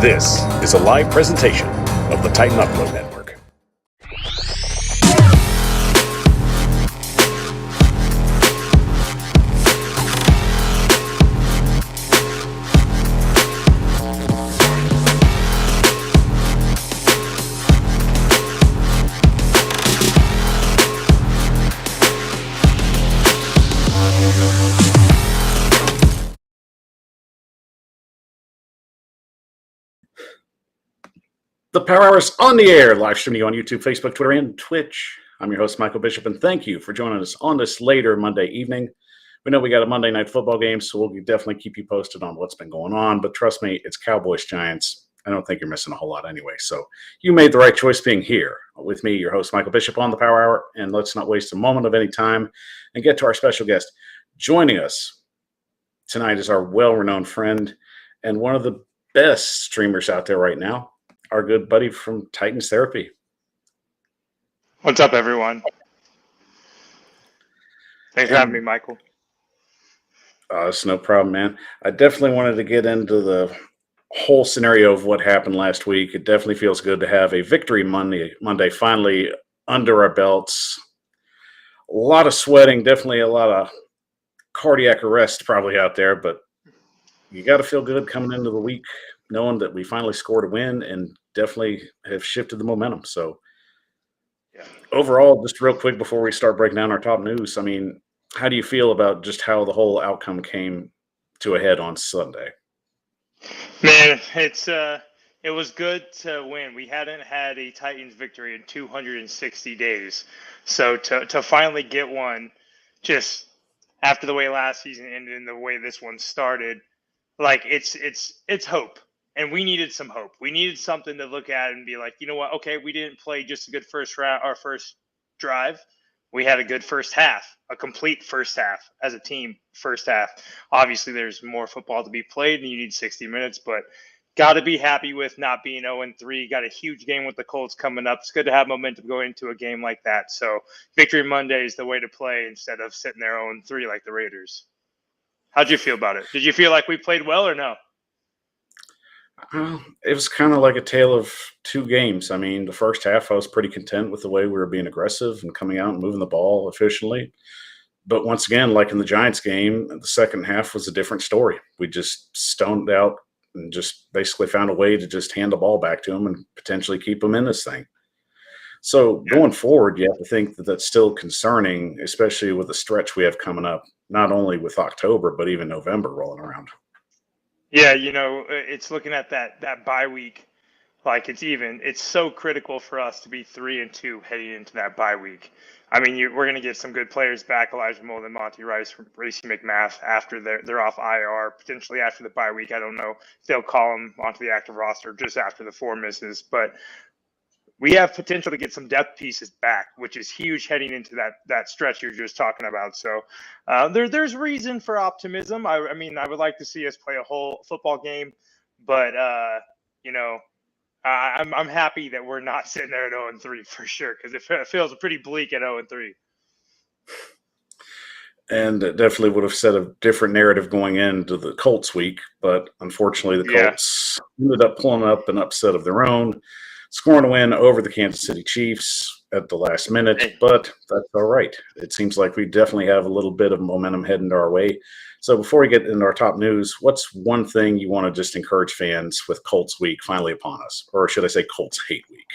This is a live presentation of the Titan Upload Network. The Power Hour is on the air, live streaming on YouTube, Facebook, Twitter, and Twitch. I'm your host, Michael Bishop, and thank you for joining us on this later Monday evening. We know we got a Monday night football game, so we'll definitely keep you posted on what's been going on. But trust me, it's Cowboys-Giants. I don't think you're missing a whole lot anyway. So you made the right choice being here with me, your host, Michael Bishop, on the Power Hour. And let's not waste a moment of any time and get to our special guest. Joining us tonight is our well-renowned friend and one of the best streamers out there right now, our good buddy from Titans Therapy. What's up, everyone? Thanks for having me, Michael. It's no problem, man. I definitely wanted to get into the whole scenario of what happened last week. It definitely feels good to have a victory Monday finally under our belts. A lot of sweating, definitely a lot of cardiac arrest probably out there, but you got to feel good coming into the week knowing that we finally scored a win and definitely have shifted the momentum. So overall, just real quick before we start breaking down our top news, I mean, how do you feel about just how the whole outcome came to a head on Sunday? Man, it was good to win. We hadn't had a Titans victory in 260 days. So to finally get one just after the way last season ended and the way this one started, like it's hope. And we needed some hope. We needed something to look at and be like, you know what? Okay, we didn't play just a good first round, our first drive. We had a good first half, a complete first half as a team. First half. Obviously, there's more football to be played, and you need 60 minutes. But got to be happy with not being 0-3. Got a huge game with the Colts coming up. It's good to have momentum going into a game like that. So victory Monday is the way to play instead of sitting there 0-3 like the Raiders. How'd you feel about it? Did you feel like we played well or no? It was kind of like a tale of two games. I mean, the first half, I was pretty content with the way we were being aggressive and coming out and moving the ball efficiently. But once again, like in the Giants game, the second half was a different story. We just stoned out and just basically found a way to just hand the ball back to them and potentially keep them in this thing. So going forward, you have to think that that's still concerning, especially with the stretch we have coming up, not only with October, but even November rolling around. Yeah, it's looking at that bye week, like it's so critical for us to be 3-2 heading into that bye week. I mean, we're going to get some good players back, Elijah Molden, Monty Rice, from Racing McMath after they're off IR, potentially after the bye week. I don't know if they'll call them onto the active roster just after the 4 misses, but we have potential to get some depth pieces back, which is huge heading into that stretch you're just talking about. So there's reason for optimism. I mean, I would like to see us play a whole football game, but I'm happy that we're not sitting there at 0-3 for sure, because it feels pretty bleak at 0-3. And it definitely would have set a different narrative going into the Colts week, but unfortunately the Colts ended up pulling up an upset of their own, scoring a win over the Kansas City Chiefs at the last minute, but that's all right. It seems like we definitely have a little bit of momentum heading our way. So before we get into our top news, what's one thing you want to just encourage fans with Colts week finally upon us? Or should I say Colts hate week?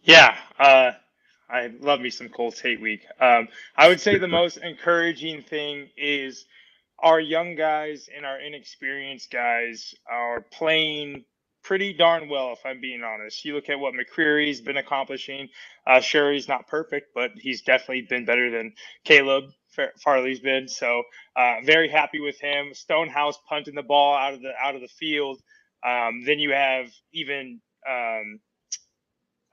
Yeah, I love me some Colts hate week. I would say the most encouraging thing is our young guys and our inexperienced guys are playing pretty darn well, if I'm being honest. You look at what McCreary's been accomplishing. Sure, he's not perfect, but he's definitely been better than Caleb Farley's been. So very happy with him. Stonehouse punting the ball out of the field. Then you have even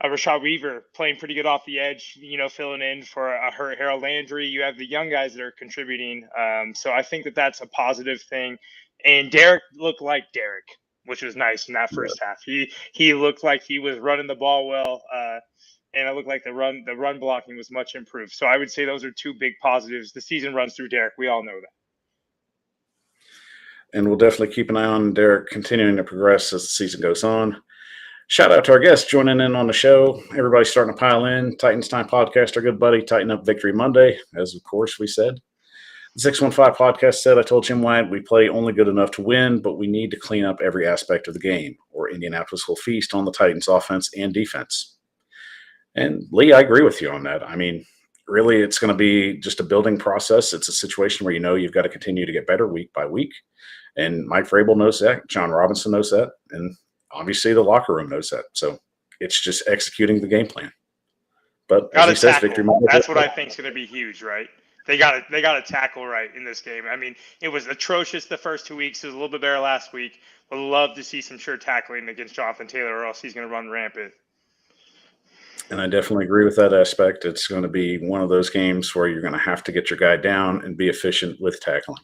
Rashad Weaver playing pretty good off the edge, filling in for a hurt Harold Landry. You have the young guys that are contributing. So I think that's a positive thing. And Derek looked like Derek, which was nice in that first half. He looked like he was running the ball well, and it looked like the run blocking was much improved. So I would say those are two big positives. The season runs through Derek. We all know that. and we'll definitely keep an eye on Derek continuing to progress as the season goes on. Shout out to our guests joining in on the show. Everybody's starting to pile in. Titans Time Podcast, our good buddy, Tighten Up Victory Monday, as of course we said. The 615 Podcast said, I told Jim Wyatt we play only good enough to win, but we need to clean up every aspect of the game, or Indianapolis will feast on the Titans' offense and defense. And Lee, I agree with you on that. I mean, really, it's going to be just a building process. It's a situation where you've got to continue to get better week by week. And Mike Vrabel knows that. John Robinson knows that. And obviously the locker room knows that. So it's just executing the game plan. But as he says, victory. That's what I think is going to be huge, right? They got to tackle right in this game. I mean, it was atrocious the first 2 weeks. It was a little bit better last week. Would love to see some sure tackling against Jonathan Taylor, or else he's going to run rampant. And I definitely agree with that aspect. It's going to be one of those games where you're going to have to get your guy down and be efficient with tackling.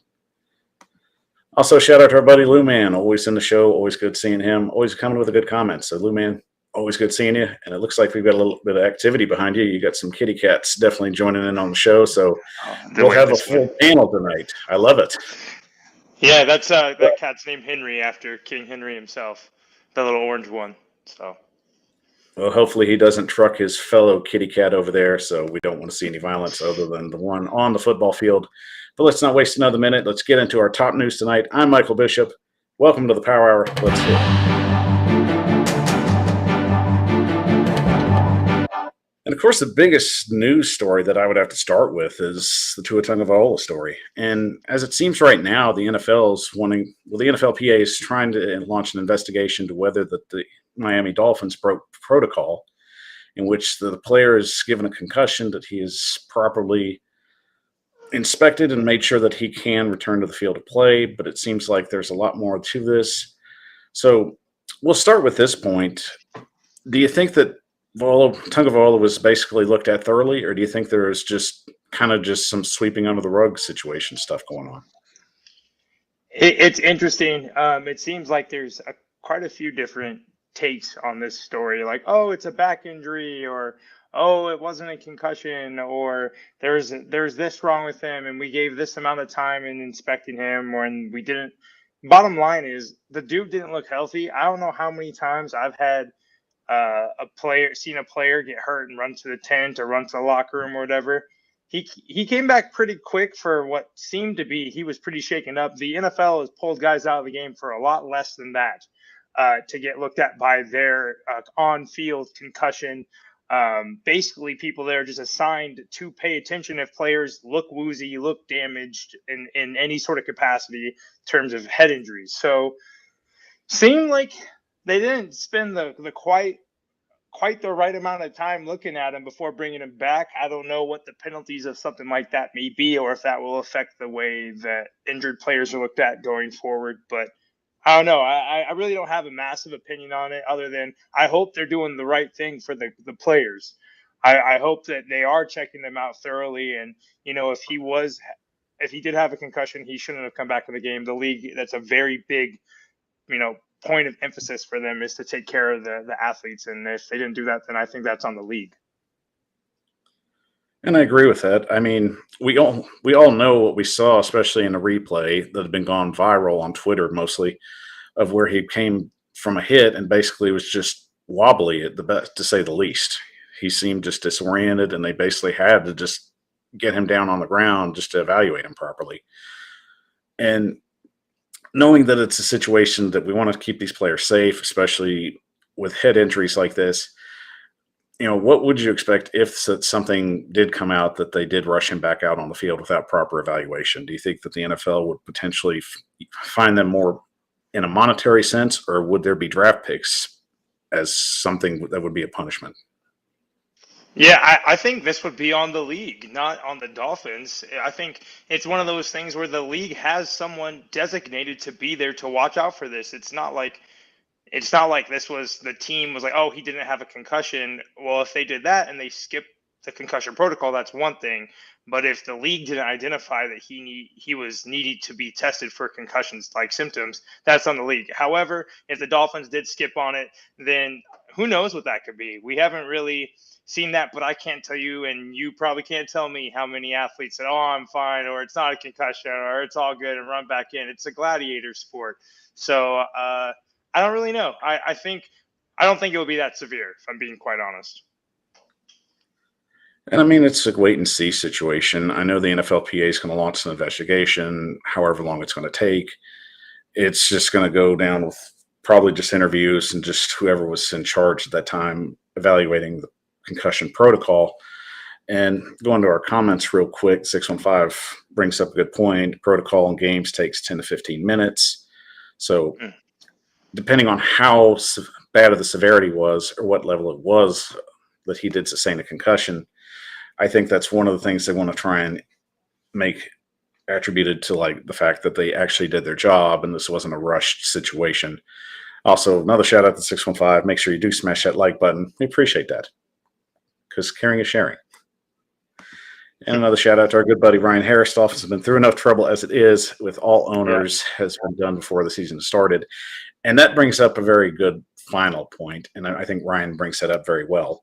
Also, shout out to our buddy Lou Man, always in the show, always good seeing him, always coming with a good comment. So, Lou Man, always good seeing you. And it looks like we've got a little bit of activity behind you. You got some kitty cats definitely joining in on the show. So, we'll have a full panel tonight. I love it. Yeah, that cat's named Henry after King Henry himself, the little orange one. So. Well, hopefully he doesn't truck his fellow kitty cat over there, so we don't want to see any violence other than the one on the football field. But let's not waste another minute. Let's get into our top news tonight. I'm Michael Bishop. Welcome to the Power Hour. Let's hear it. And, of course, the biggest news story that I would have to start with is the Tua Tagovailoa story. And as it seems right now, the NFLPA is trying to launch an investigation to whether the Miami Dolphins broke protocol in which the player is given a concussion, that he is properly inspected and made sure that he can return to the field of play. But it seems like there's a lot more to this. So we'll start with this point. Do you think that Tagovailoa was basically looked at thoroughly, or do you think there is just some sweeping under the rug situation stuff going on? It's interesting. It seems like there's quite a few different takes on this story, like, oh, it's a back injury, or oh, it wasn't a concussion, or there's this wrong with him and we gave this amount of time in inspecting him when we didn't. Bottom line is the dude didn't look healthy. I don't know how many times I've had seen a player get hurt and run to the tent or run to the locker room or whatever. He came back pretty quick for what seemed to be, he was pretty shaken up. The NFL has pulled guys out of the game for a lot less than that. To get looked at by their on-field concussion. Basically, people there are just assigned to pay attention if players look woozy, look damaged in any sort of capacity in terms of head injuries. So, seemed like they didn't spend the quite the right amount of time looking at him before bringing him back. I don't know what the penalties of something like that may be, or if that will affect the way that injured players are looked at going forward, but I don't know. I really don't have a massive opinion on it, other than I hope they're doing the right thing for the players. I hope that they are checking them out thoroughly. And, if he did have a concussion, he shouldn't have come back in the game. The league, that's a very big, point of emphasis for them, is to take care of the athletes. And if they didn't do that, then I think that's on the league. And I agree with that. I mean, we all know what we saw, especially in the replay that had been gone viral on Twitter mostly, of where he came from a hit and basically was just wobbly at the best, to say the least. He seemed just disoriented, and they basically had to just get him down on the ground just to evaluate him properly. And knowing that it's a situation that we want to keep these players safe, especially with head injuries like this, what would you expect if something did come out that they did rush him back out on the field without proper evaluation? Do you think that the NFL would potentially find them more in a monetary sense, or would there be draft picks as something that would be a punishment? Yeah, I think this would be on the league, not on the Dolphins. I think it's one of those things where the league has someone designated to be there to watch out for this. It's not like this was, the team was like, oh, he didn't have a concussion. Well, if they did that and they skipped the concussion protocol, that's one thing. But if the league didn't identify that he was needed to be tested for concussions like symptoms, that's on the league. However, if the Dolphins did skip on it, then who knows what that could be? We haven't really seen that, but I can't tell you, and you probably can't tell me how many athletes said, "Oh, I'm fine," or "It's not a concussion," or "It's all good," and run back in. It's a gladiator sport, so I don't really know. I don't think it will be that severe, if I'm being quite honest. And I mean, it's a wait and see situation. I know the NFLPA is going to launch an investigation, however long it's going to take. It's just going to go down with probably just interviews and just whoever was in charge at that time evaluating the concussion protocol. And going to our comments real quick, 615 brings up a good point. Protocol in games takes 10 to 15 minutes. So, Mm. depending on how bad of the severity was or what level it was that he did sustain a concussion, I think that's one of the things they want to try and make attributed to like the fact that they actually did their job and this wasn't a rushed situation. Also, another shout out to 615. Make sure you do smash that like button. We appreciate that because caring is sharing. And another shout out to our good buddy Ryan Harris. Dolphins have been through enough trouble as it is with all owners, has been done before the season started. And that brings up a very good final point. And I think Ryan brings that up very well.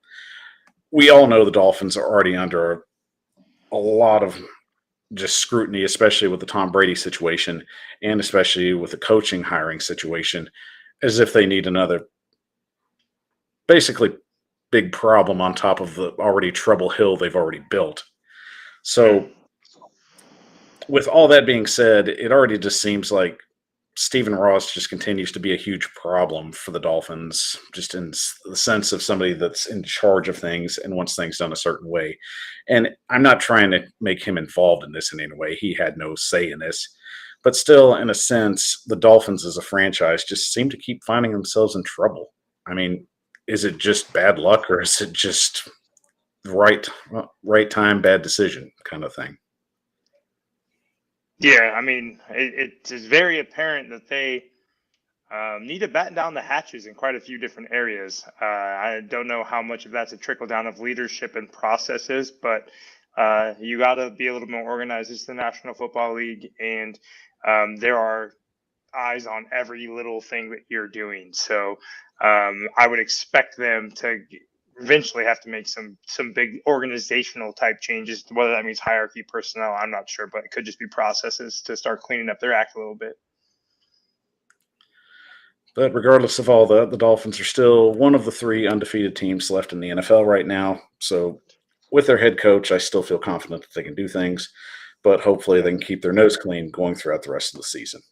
We all know the Dolphins are already under a lot of just scrutiny, especially with the Tom Brady situation and especially with the coaching hiring situation, as if they need another basically big problem on top of the already trouble hill they've already built. So, with all that being said, it already just seems like Stephen Ross just continues to be a huge problem for the Dolphins, just in the sense of somebody that's in charge of things and wants things done a certain way. And I'm not trying to make him involved in this in any way. He had no say in this. But still, in a sense, the Dolphins as a franchise just seem to keep finding themselves in trouble. I mean, is it just bad luck or is it just right time, bad decision kind of thing? Yeah, I mean, it is very apparent that they need to batten down the hatches in quite a few different areas. I don't know how much of that's a trickle down of leadership and processes, but you got to be a little more organized. It's the National Football League, and there are eyes on every little thing that you're doing. So I would expect them to eventually have to make some big organizational type changes. Whether that means hierarchy, personnel, I'm not sure, but it could just be processes to start cleaning up their act a little bit. But regardless of all that, the Dolphins are still one of the three undefeated teams left in the NFL right now. So, with their head coach, I still feel confident that they can do things, but hopefully they can keep their nose clean going throughout the rest of the season.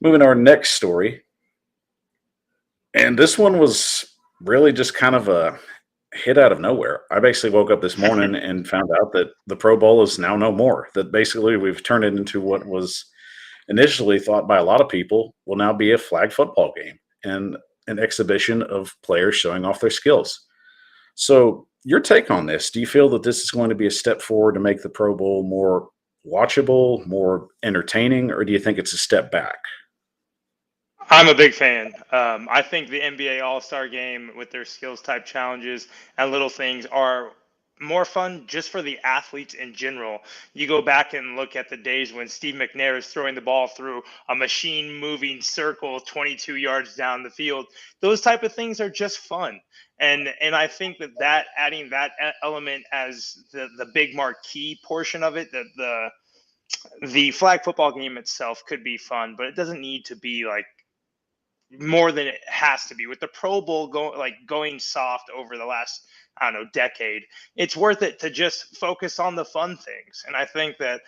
Moving to our next story. And this one was really just kind of a hit out of nowhere. I basically woke up this morning and found out that the Pro Bowl is now no more. That basically we've turned it into what was initially thought by a lot of people will now be a flag football game and an exhibition of players showing off their skills. So, your take on this, do you feel that this is going to be a step forward to make the Pro Bowl more watchable, more entertaining, or do you think it's a step back? I'm a big fan. I think the NBA All Star Game with their skills type challenges and little things are more fun just for the athletes in general. You go back and look at the days when Steve McNair is throwing the ball through a machine moving circle 22 yards down the field. Those type of things are just fun. And I think that adding that element as the big marquee portion of it, the flag football game itself could be fun, but it doesn't need to be like more than it has to be. With the Pro Bowl going soft over the last, I don't know, decade, it's worth it to just focus on the fun things. And I think that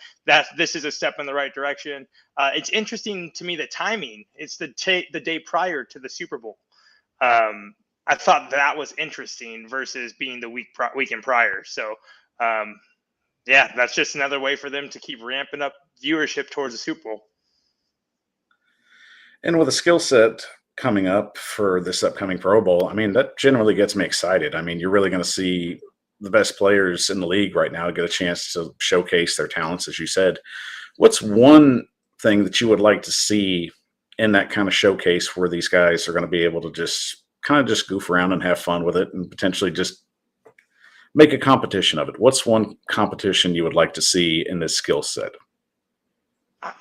this is a step in the right direction. It's interesting to me the timing. It's the day prior to the Super Bowl. I thought that was interesting versus being the weekend prior. So yeah, that's just another way for them to keep ramping up viewership towards the Super Bowl. And with a skill set coming up for this upcoming Pro Bowl, I mean, that generally gets me excited. I mean, you're really going to see the best players in the league right now get a chance to showcase their talents, as you said. What's one thing that you would like to see in that kind of showcase where these guys are going to be able to just kind of just goof around and have fun with it and potentially just make a competition of it? What's one competition you would like to see in this skill set?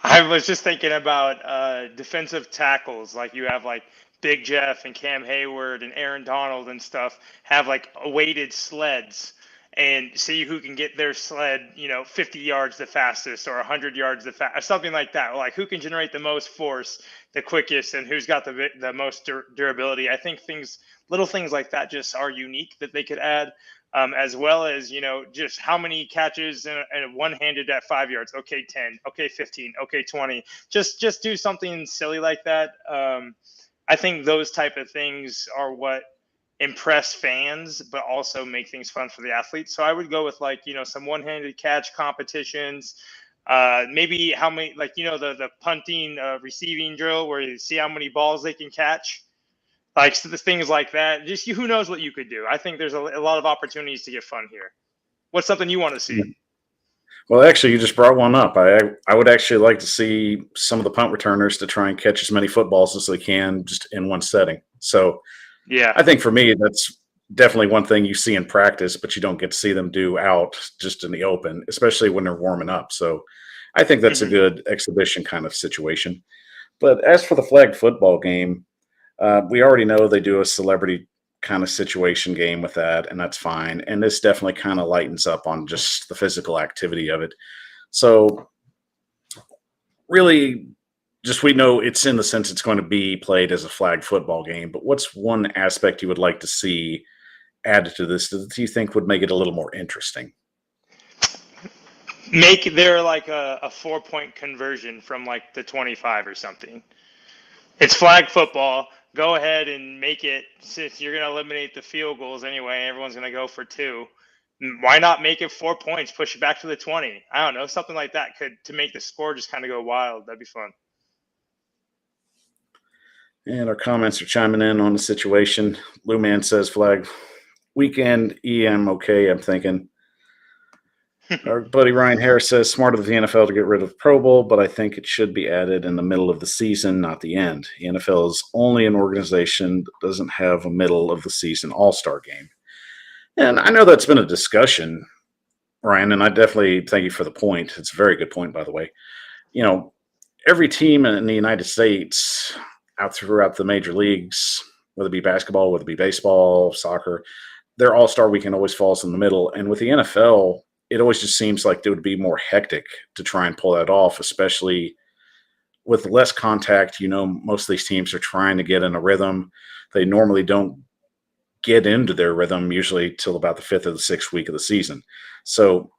I was just thinking about defensive tackles. Like you have like Big Jeff and Cam Hayward and Aaron Donald and stuff have like weighted sleds and see who can get their sled, 50 yards the fastest or 100 yards the fastest, something like that. Like who can generate the most force the quickest and who's got the most durability. I think little things like that just are unique that they could add. As well as just how many catches and one-handed at 5 yards. Okay, 10. Okay, 15. Okay, 20. Just do something silly like that. I think those type of things are what impress fans, but also make things fun for the athletes. So I would go with some one-handed catch competitions. Maybe how many, the punting receiving drill where you see how many balls they can catch. Like so the things like that. Just who knows what you could do. I think there's a lot of opportunities to get fun here. What's something you want to see? Well, actually, you just brought one up. I would actually like to see some of the punt returners to try and catch as many footballs as they can just in one setting. So Yeah. I think for me, that's definitely one thing you see in practice, but you don't get to see them do out just in the open, especially when they're warming up. So I think that's a good exhibition kind of situation. But as for the flag football game, we already know they do a celebrity kind of situation game with that, and that's fine. And this definitely kind of lightens up on just the physical activity of it. So, really, just we know it's in the sense it's going to be played as a flag football game. But what's one aspect you would like to see added to this that you think would make it a little more interesting? Make there like a 4-point conversion from like the 25 or something. It's flag football. Go ahead and make it, since you're going to eliminate the field goals anyway. Everyone's going to go for 2. Why not make it 4 points? Push it back to the 20. I don't know, something like that to make the score just kind of go wild. That'd be fun. And our comments are chiming in on the situation. Lou Man says flag weekend EM okay. I'm thinking. Our buddy Ryan Harris says smart of the NFL to get rid of Pro Bowl, but I think it should be added in the middle of the season, not the end. The NFL is only an organization that doesn't have a middle of the season all-star game. And I know that's been a discussion, Ryan, and I definitely thank you for the point. It's a very good point, by the way. Every team in the United States out throughout the major leagues, whether it be basketball, whether it be baseball, soccer, their all-star weekend always falls in the middle. And with the NFL, it always just seems like it would be more hectic to try and pull that off, especially with less contact. Most of these teams are trying to get in a rhythm. They normally don't get into their rhythm usually till about the 5th or the 6th week of the season. So,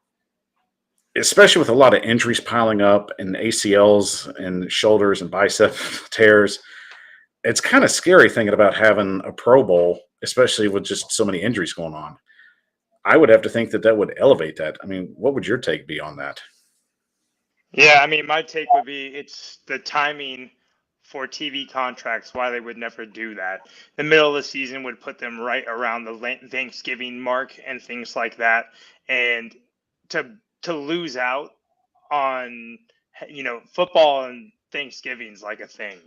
especially with a lot of injuries piling up and ACLs and shoulders and bicep tears, it's kind of scary thinking about having a Pro Bowl, especially with just so many injuries going on. I would have to think that would elevate that. I mean, what would your take be on that? Yeah, I mean, my take would be it's the timing for TV contracts, why they would never do that. The middle of the season would put them right around the Thanksgiving mark and things like that. And to lose out on, football and Thanksgiving's like a thing.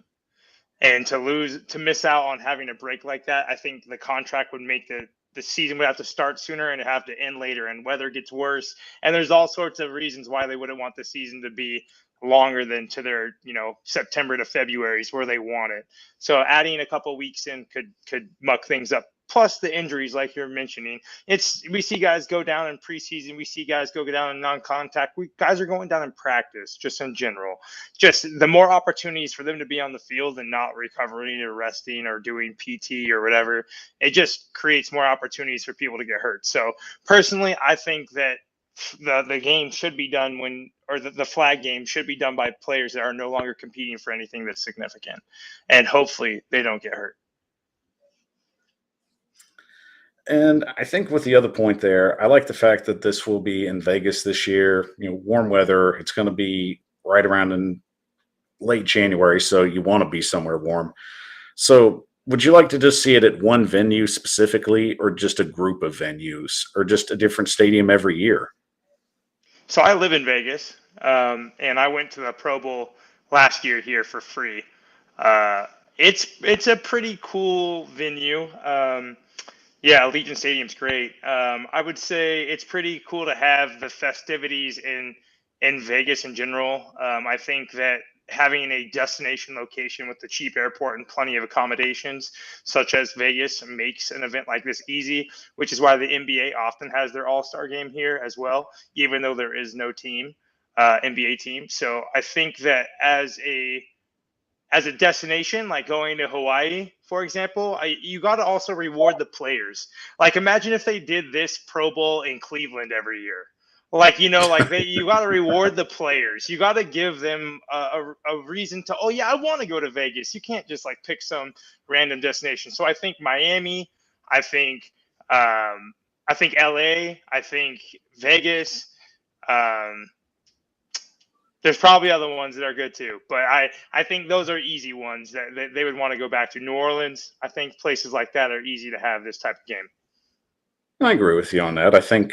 And to miss out on having a break like that, I think the contract would make the season would have to start sooner and have to end later, and weather gets worse. And there's all sorts of reasons why they wouldn't want the season to be longer than to their, September to February is where they want it. So adding a couple weeks in could muck things up. Plus the injuries, like you're mentioning, we see guys go down in preseason. We see guys go down in non-contact. Guys are going down in practice, just in general. Just the more opportunities for them to be on the field and not recovering or resting or doing PT or whatever, it just creates more opportunities for people to get hurt. So personally, I think that the game should be done the flag game should be done by players that are no longer competing for anything that's significant, and hopefully they don't get hurt. And I think with the other point there, I like the fact that this will be in Vegas this year. Warm weather. It's going to be right around in late January, so you want to be somewhere warm. So, would you like to just see it at one venue specifically, or just a group of venues, or just a different stadium every year? So I live in Vegas, and I went to the Pro Bowl last year here for free. It's a pretty cool venue. Yeah, Allegiant Stadium's great. I would say it's pretty cool to have the festivities in Vegas in general. I think that having a destination location with a cheap airport and plenty of accommodations, such as Vegas, makes an event like this easy, which is why the NBA often has their All-Star game here as well, even though there is no team, NBA team. So I think that as a destination, like going to Hawaii, for example, you got to also reward the players. Like, imagine if they did this Pro Bowl in Cleveland every year. Like, you got to reward the players. You got to give them a reason to, oh yeah, I want to go to Vegas. You can't just like pick some random destination. So I think Miami, I think, I think LA, I think Vegas. Um, there's probably other ones that are good too, but I think those are easy ones that they would want to go back to. New Orleans, I think places like that are easy to have this type of game. I agree with you on that. I think,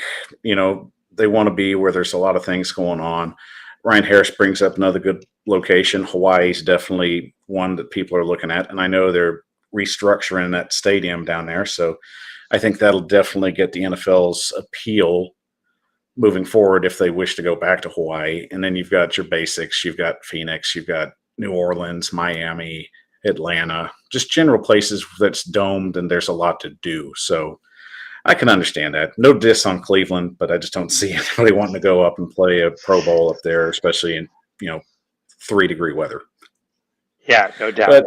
they want to be where there's a lot of things going on. Ryan Harris brings up another good location. Hawaii's definitely one that people are looking at. And I know they're restructuring that stadium down there. So I think that'll definitely get the NFL's appeal moving forward if they wish to go back to Hawaii. And then you've got your basics. You've got Phoenix, you've got New Orleans, Miami, Atlanta, just general places that's domed and there's a lot to do. So I can understand that. No diss on Cleveland, but I just don't see anybody wanting to go up and play a Pro Bowl up there, especially in 3-degree weather. Yeah, no doubt.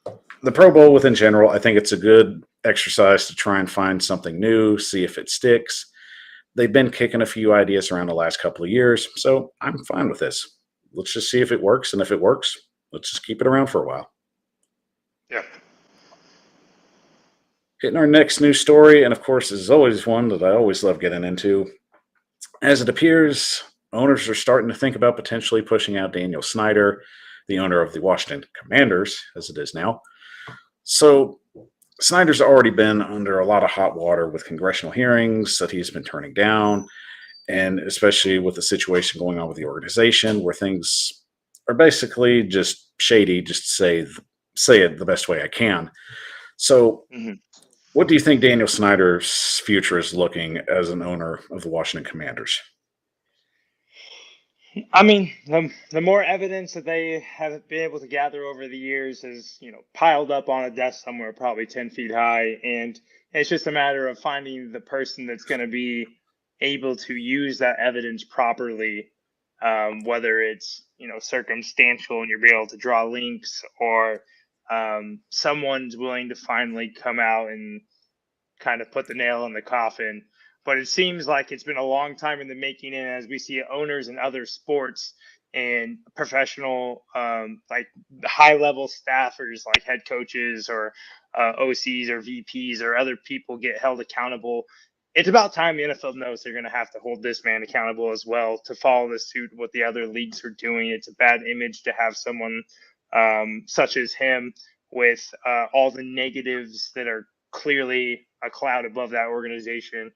But the Pro Bowl within general, I think it's a good exercise to try and find something new, see if it sticks. They've been kicking a few ideas around the last couple of years, so I'm fine with this. Let's just see if it works, and if it works, let's just keep it around for a while. Yeah. Hitting our next news story, and of course, this is always one that I always love getting into. As it appears, owners are starting to think about potentially pushing out Daniel Snyder, the owner of the Washington Commanders, as it is now. So Snyder's already been under a lot of hot water with congressional hearings that he's been turning down, and especially with the situation going on with the organization where things are basically just shady, just to say it the best way I can. So what do you think Daniel Snyder's future is looking as an owner of the Washington Commanders? I mean, the more evidence that they have been able to gather over the years is, piled up on a desk somewhere, probably 10 feet high. And it's just a matter of finding the person that's going to be able to use that evidence properly, whether it's, circumstantial and you'll be able to draw links, or someone's willing to finally come out and kind of put the nail in the coffin. But it seems like it's been a long time in the making. And as we see owners in other sports and professional, like high level staffers, like head coaches or OCs or VPs or other people get held accountable, it's about time the NFL knows they're going to have to hold this man accountable as well to follow the suit what the other leagues are doing. It's a bad image to have someone such as him with all the negatives that are clearly a cloud above that organization.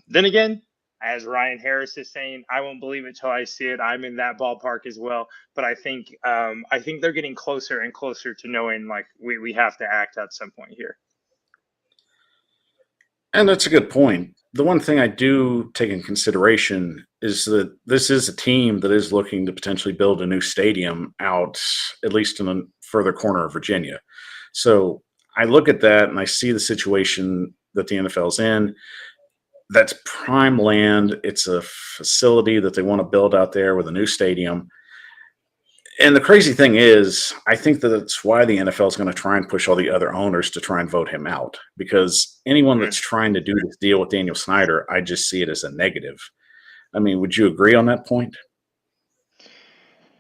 Then again, as Ryan Harris is saying, I won't believe it till I see it. I'm in that ballpark as well. But I think they're getting closer and closer to knowing like we have to act at some point here. And that's a good point. The one thing I do take in consideration is that this is a team that is looking to potentially build a new stadium out, at least in a further corner of Virginia. So I look at that and I see the situation that the NFL's in. That's prime land. It's a facility that they want to build out there with a new stadium. And the crazy thing is, I think that that's why the NFL is going to try and push all the other owners to try and vote him out. Because anyone that's trying to do this deal with Daniel Snyder, I just see it as a negative. I mean, would you agree on that point?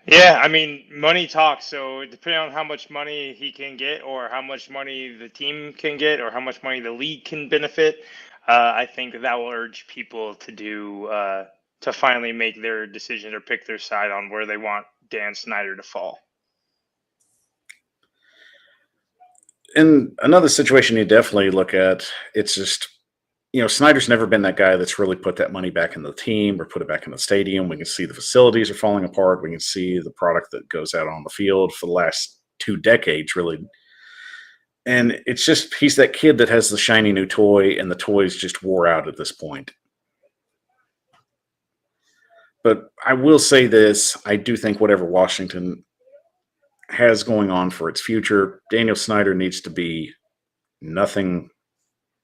Yeah, I mean, money talks. So depending on how much money he can get, or how much money the team can get, or how much money the league can benefit, I think that will urge people to to finally make their decision or pick their side on where they want Dan Snyder to fall. In another situation you definitely look at, it's just, Snyder's never been that guy that's really put that money back in the team or put it back in the stadium. We can see the facilities are falling apart. We can see the product that goes out on the field for the last 2 decades, really. And it's just, he's that kid that has the shiny new toy, and the toys just wore out at this point. But I will say this: I do think whatever Washington has going on for its future, Daniel Snyder needs to be nothing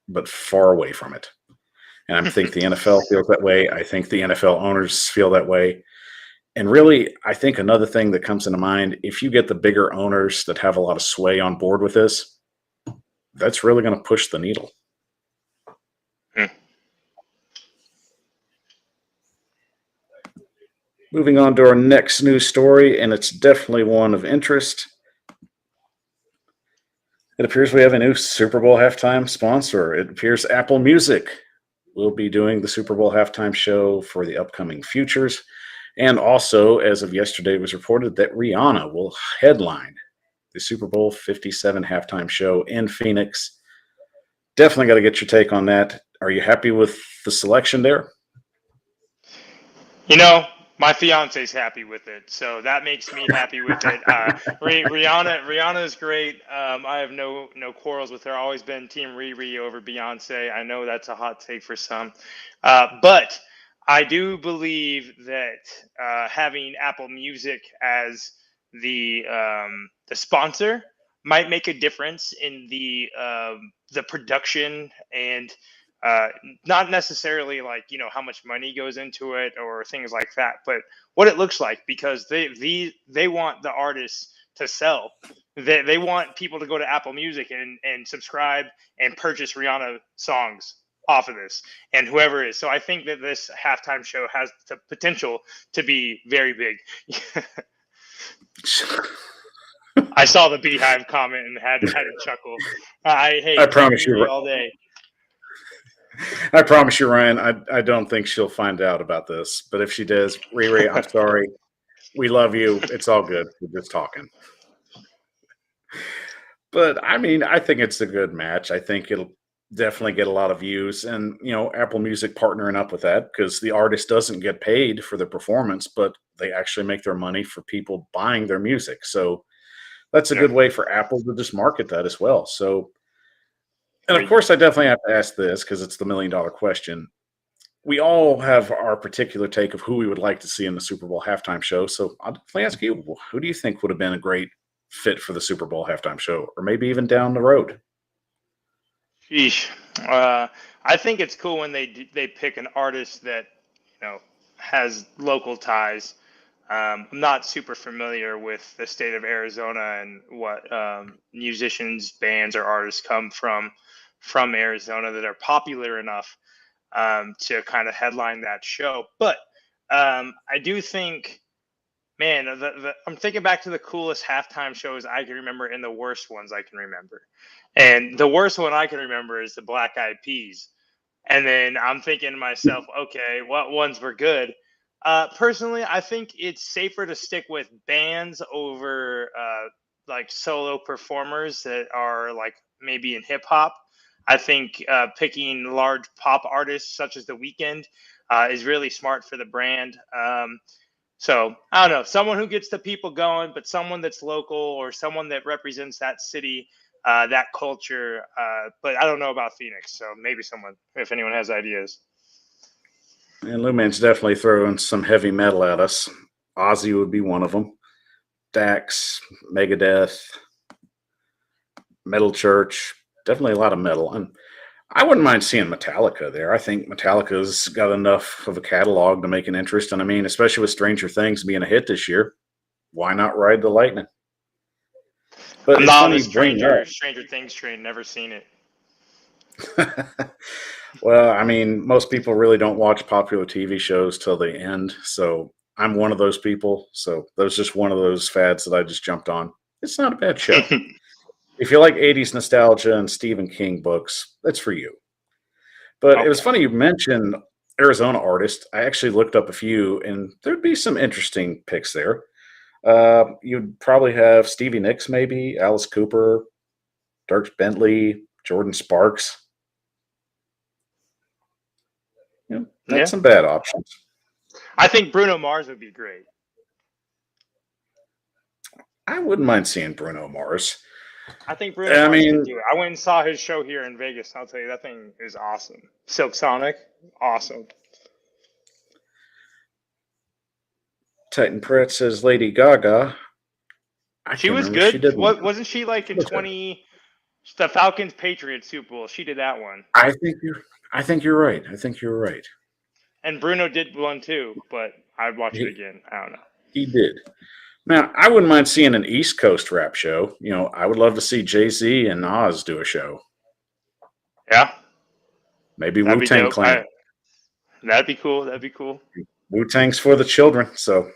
but far away from it. And I think the NFL feels that way. I think the NFL owners feel that way. And really, I think another thing that comes into mind, if you get the bigger owners that have a lot of sway on board with this, that's really going to push the needle. Moving on to our next news story, and it's definitely one of interest. It appears we have a new Super Bowl halftime sponsor. It appears Apple Music will be doing the Super Bowl halftime show for the upcoming futures. And also, as of yesterday, it was reported that Rihanna will headline the Super Bowl 57 halftime show in Phoenix. Definitely got to get your take on that. Are you happy with the selection there? You know, my fiance's happy with it, so that makes me happy with it. Rihanna is great. I have no quarrels with her. Always been Team Riri over Beyonce. I know that's a hot take for some, but I do believe that having Apple Music as the sponsor might make a difference in the production and uh, not necessarily like how much money goes into it or things like that, but what it looks like because they want the artists to sell. They want people to go to Apple Music and subscribe and purchase Rihanna songs off of this and whoever is. So I think that this halftime show has the potential to be very big. I saw the Beehive comment and had a chuckle. Hey, I Team promise Riri you, all day. I promise you, Ryan. I don't think she'll find out about this. But if she does, Riri, I'm sorry. We love you. It's all good. We're just talking. But I mean, I think it's a good match. I think it'll definitely get a lot of views, and Apple Music partnering up with that because the artist doesn't get paid for the performance, but they actually make their money for people buying their music. So that's a Yeah. good way for Apple to just market that as well. So, and of We course, I definitely have to ask this because it's the $1 million question. We all have our particular take of who we would like to see in the Super Bowl halftime show. So I'll definitely ask you, who do you think would have been a great fit for the Super Bowl halftime show, or maybe even down the road? Sheesh. Uh, I think it's cool when they pick an artist that has local ties. I'm not super familiar with the state of Arizona and what musicians, bands, or artists come from Arizona that are popular enough to kind of headline that show. But I do think, man, I'm thinking back to the coolest halftime shows I can remember and the worst ones I can remember. And the worst one I can remember is the Black Eyed Peas. And then I'm thinking to myself, okay, what ones were good? Personally, I think it's safer to stick with bands over like solo performers that are like maybe in hip hop. I think picking large pop artists such as The Weeknd is really smart for the brand. So I don't know, someone who gets the people going, but someone that's local or someone that represents that city, that culture. But I don't know about Phoenix, so maybe someone, if anyone has ideas. And Luman's definitely throwing some heavy metal at us. Ozzy would be one of them. Dax, Megadeth, Metal Church, definitely a lot of metal. And I wouldn't mind seeing Metallica there. I think Metallica's got enough of a catalog to make an interest. And I mean, especially with Stranger Things being a hit this year, why not ride the lightning? But I'm it's not on funny the you bring Stranger Things train. Never seen it. that. Well, I mean, most people really don't watch popular TV shows till the end. So I'm one of those people. So that was just one of those fads that I just jumped on. It's not a bad show. If you like 80s nostalgia and Stephen King books, that's for you. But it was Okay. funny you mentioned Arizona artists. I actually looked up a few, and there'd be some interesting picks there. You'd probably have Stevie Nicks, maybe Alice Cooper, Dirk Bentley, Jordan Sparks. Not Yeah. some bad options. I think Bruno Mars would be great. I wouldn't mind seeing Bruno Mars. I think Bruno I Mars could mean, do it. I went and saw his show here in Vegas. I'll tell you, that thing is awesome. Silk Sonic, awesome. Titan Pratt says Lady Gaga. I She can't was remember. She good. did one. What wasn't she like in Was good. the Falcons Patriots Super Bowl? She did that one, I think you're. I think you're right. I think you're right. and Bruno did one too. But I'd watch it He again. I don't know. he did. Now I wouldn't mind seeing an East Coast rap show. I would love to see Jay Z and Nas do a show. Yeah, Maybe that'd Wu be Tang dope. Clan. That'd be cool. That'd be cool. Wu Tang's for the children. So,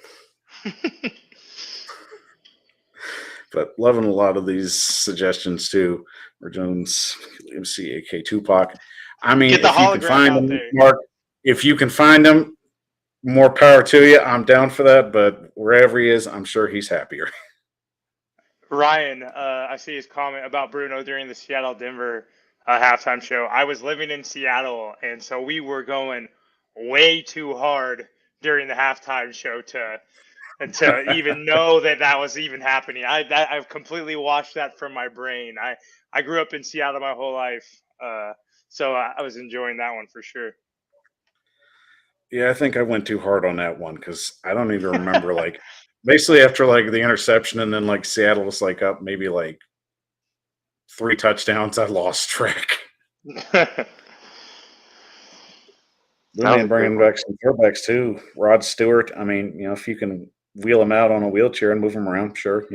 but loving a lot of these suggestions too. Jones, MC, AK Tupac. I mean, Get the if you can hologram find out them, there. Mark, if you can find them, more power to you. I'm down for that. But wherever he is, I'm sure he's happier. Ryan, I see his comment about Bruno during the Seattle Denver halftime show. I was living in Seattle, and so we were going way too hard during the halftime show to even know that was even happening. I've completely washed that from my brain. I grew up in Seattle my whole life, so I was enjoying that one for sure. Yeah, I think I went too hard on that one because I don't even remember. Like, basically after like the interception, and then like Seattle was like up maybe like 3 touchdowns, I lost track. That Then was they a bringing good one. back some throwbacks too. Rod Stewart. I mean, if you can wheel him out on a wheelchair and move him around, sure.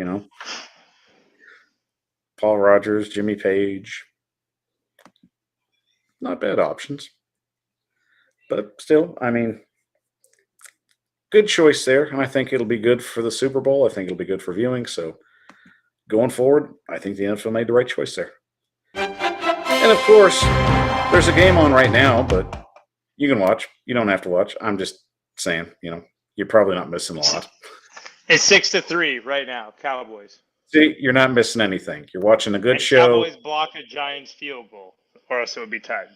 Paul Rogers, Jimmy Page, not bad options. But still, I mean, good choice there. And I think it'll be good for the Super Bowl. I think it'll be good for viewing. So going forward, I think the NFL made the right choice there. And of course, there's a game on right now, but you can watch. You don't have to watch. I'm just saying, you're probably not missing a lot. It's 6-3 right now, Cowboys. See, you're not missing anything. You're watching a good And show. Cowboys block a Giants field goal, or else it would be tied.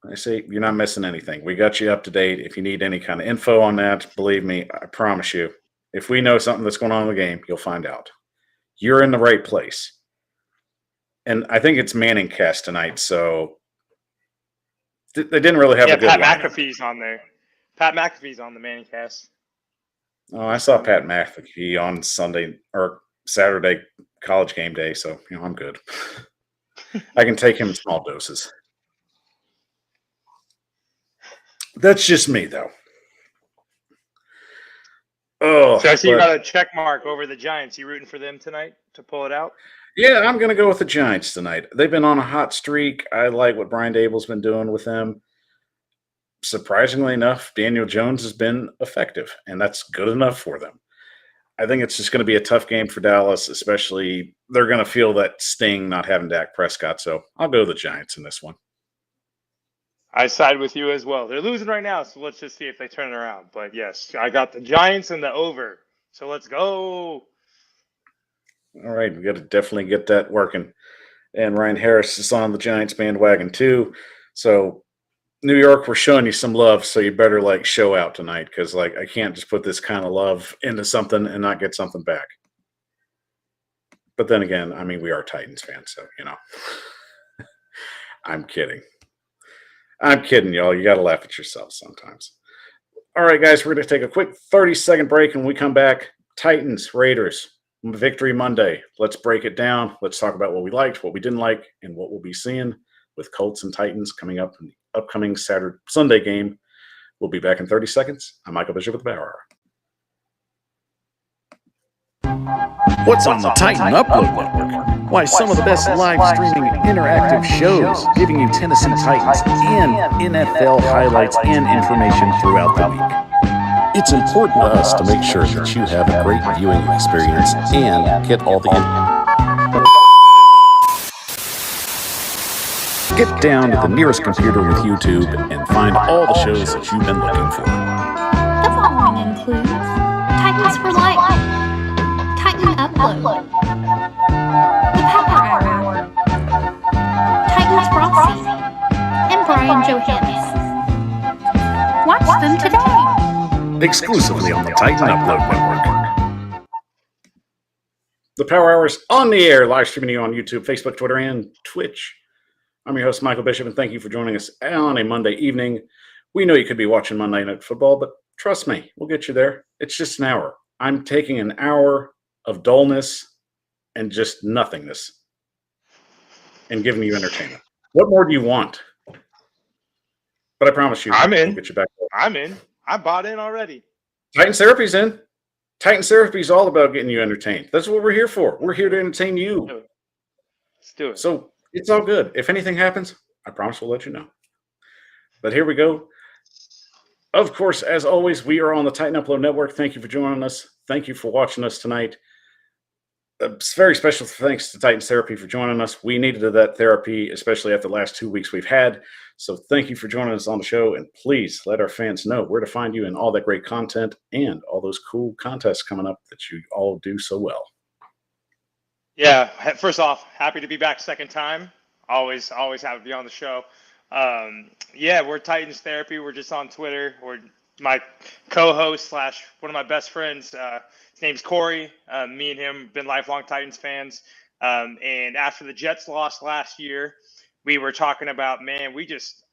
I say you're not missing anything. We got you up to date. If you need any kind of info on that, believe me, I promise you, if we know something that's going on in the game, you'll find out. You're in the right place. And I think it's Manning cast tonight, so they didn't really have a good Pat lineup. McAfee's on there. Pat McAfee's on the Manning cast. Oh, I saw Pat McAfee on Sunday or Saturday college game day, so I'm good. I can take him in small doses. That's just me, though. Oh, So I see you got a check mark over the Giants. You rooting for them tonight to pull it out? yeah, I'm going to go with the Giants tonight. They've been on a hot streak. I like what Brian Dable's been doing with them. Surprisingly enough, Daniel Jones has been effective, and that's good enough for them. I think it's just going to be a tough game for Dallas, especially they're going to feel that sting not having Dak Prescott. So I'll go the Giants in this one. I side with you as well. They're losing right now, so let's just see if they turn it around. But yes, I got the Giants and the over. So let's go. All right, we got to definitely get that working. And Ryan Harris is on the Giants bandwagon too. So New York, we're showing you some love, so you better show out tonight because I can't just put this kind of love into something and not get something back. But then again, I mean, we are Titans fans, so I'm kidding. I'm kidding, y'all. You got to laugh at yourselves sometimes. All right, guys, we're going to take a quick 30-second break, and when we come back, Titans, Raiders, Victory Monday. Let's break it down. Let's talk about what we liked, what we didn't like, and what we'll be seeing with Colts and Titans coming up in the upcoming Sunday game. We'll be back in 30 seconds. I'm Michael Bishop with the Power Hour. What's on the Titan Upload Network? Why, some of the best live streaming interactive shows giving you Tennessee Titans and NFL highlights and information throughout the week. It's important to us to make sure that you have a great viewing experience and get all the Get down to the nearest computer with YouTube and find all the shows that you've been looking for. The following includes Titans for Life, Titan Upload, The Power Hour, Titans Rossi, and Brian Johannes. Watch them today. Exclusively on the Titan Upload Network. The Power Hour is on the air, live streaming you on YouTube, Facebook, Twitter, and Twitch. I'm your host, Michael Bishop, and thank you for joining us on a Monday evening. We know you could be watching Monday Night Football, but Trust me, we'll get you there. It's just an hour. I'm taking an hour of dullness and just nothingness and giving you entertainment. What more do you want? But I promise you, I'm we'll in. get you back. I'm in. I bought in already. Titan Therapy's in. Titan Therapy is all about getting you entertained. That's what we're here for. We're here to entertain you. Let's do it. So it's all good. If anything happens, I promise we'll let you know. But here we go. Of course, as always, we are on the Titan Upload Network. Thank you for joining us. Thank you for watching us tonight. A very special thanks to Titan Therapy for joining us. We needed that therapy, especially after the last 2 weeks we've had. So thank you for joining us on the show. And please let our fans know where to find you and all that great content and all those cool contests coming up that you all do so well. Yeah. First off, happy to be back second time. Always happy to be on the show. Yeah, we're Titans Therapy. We're just on Twitter. We're my co-host / one of my best friends. His name's Corey. Me and him been lifelong Titans fans. And after the Jets lost last year, we were talking about, man, we just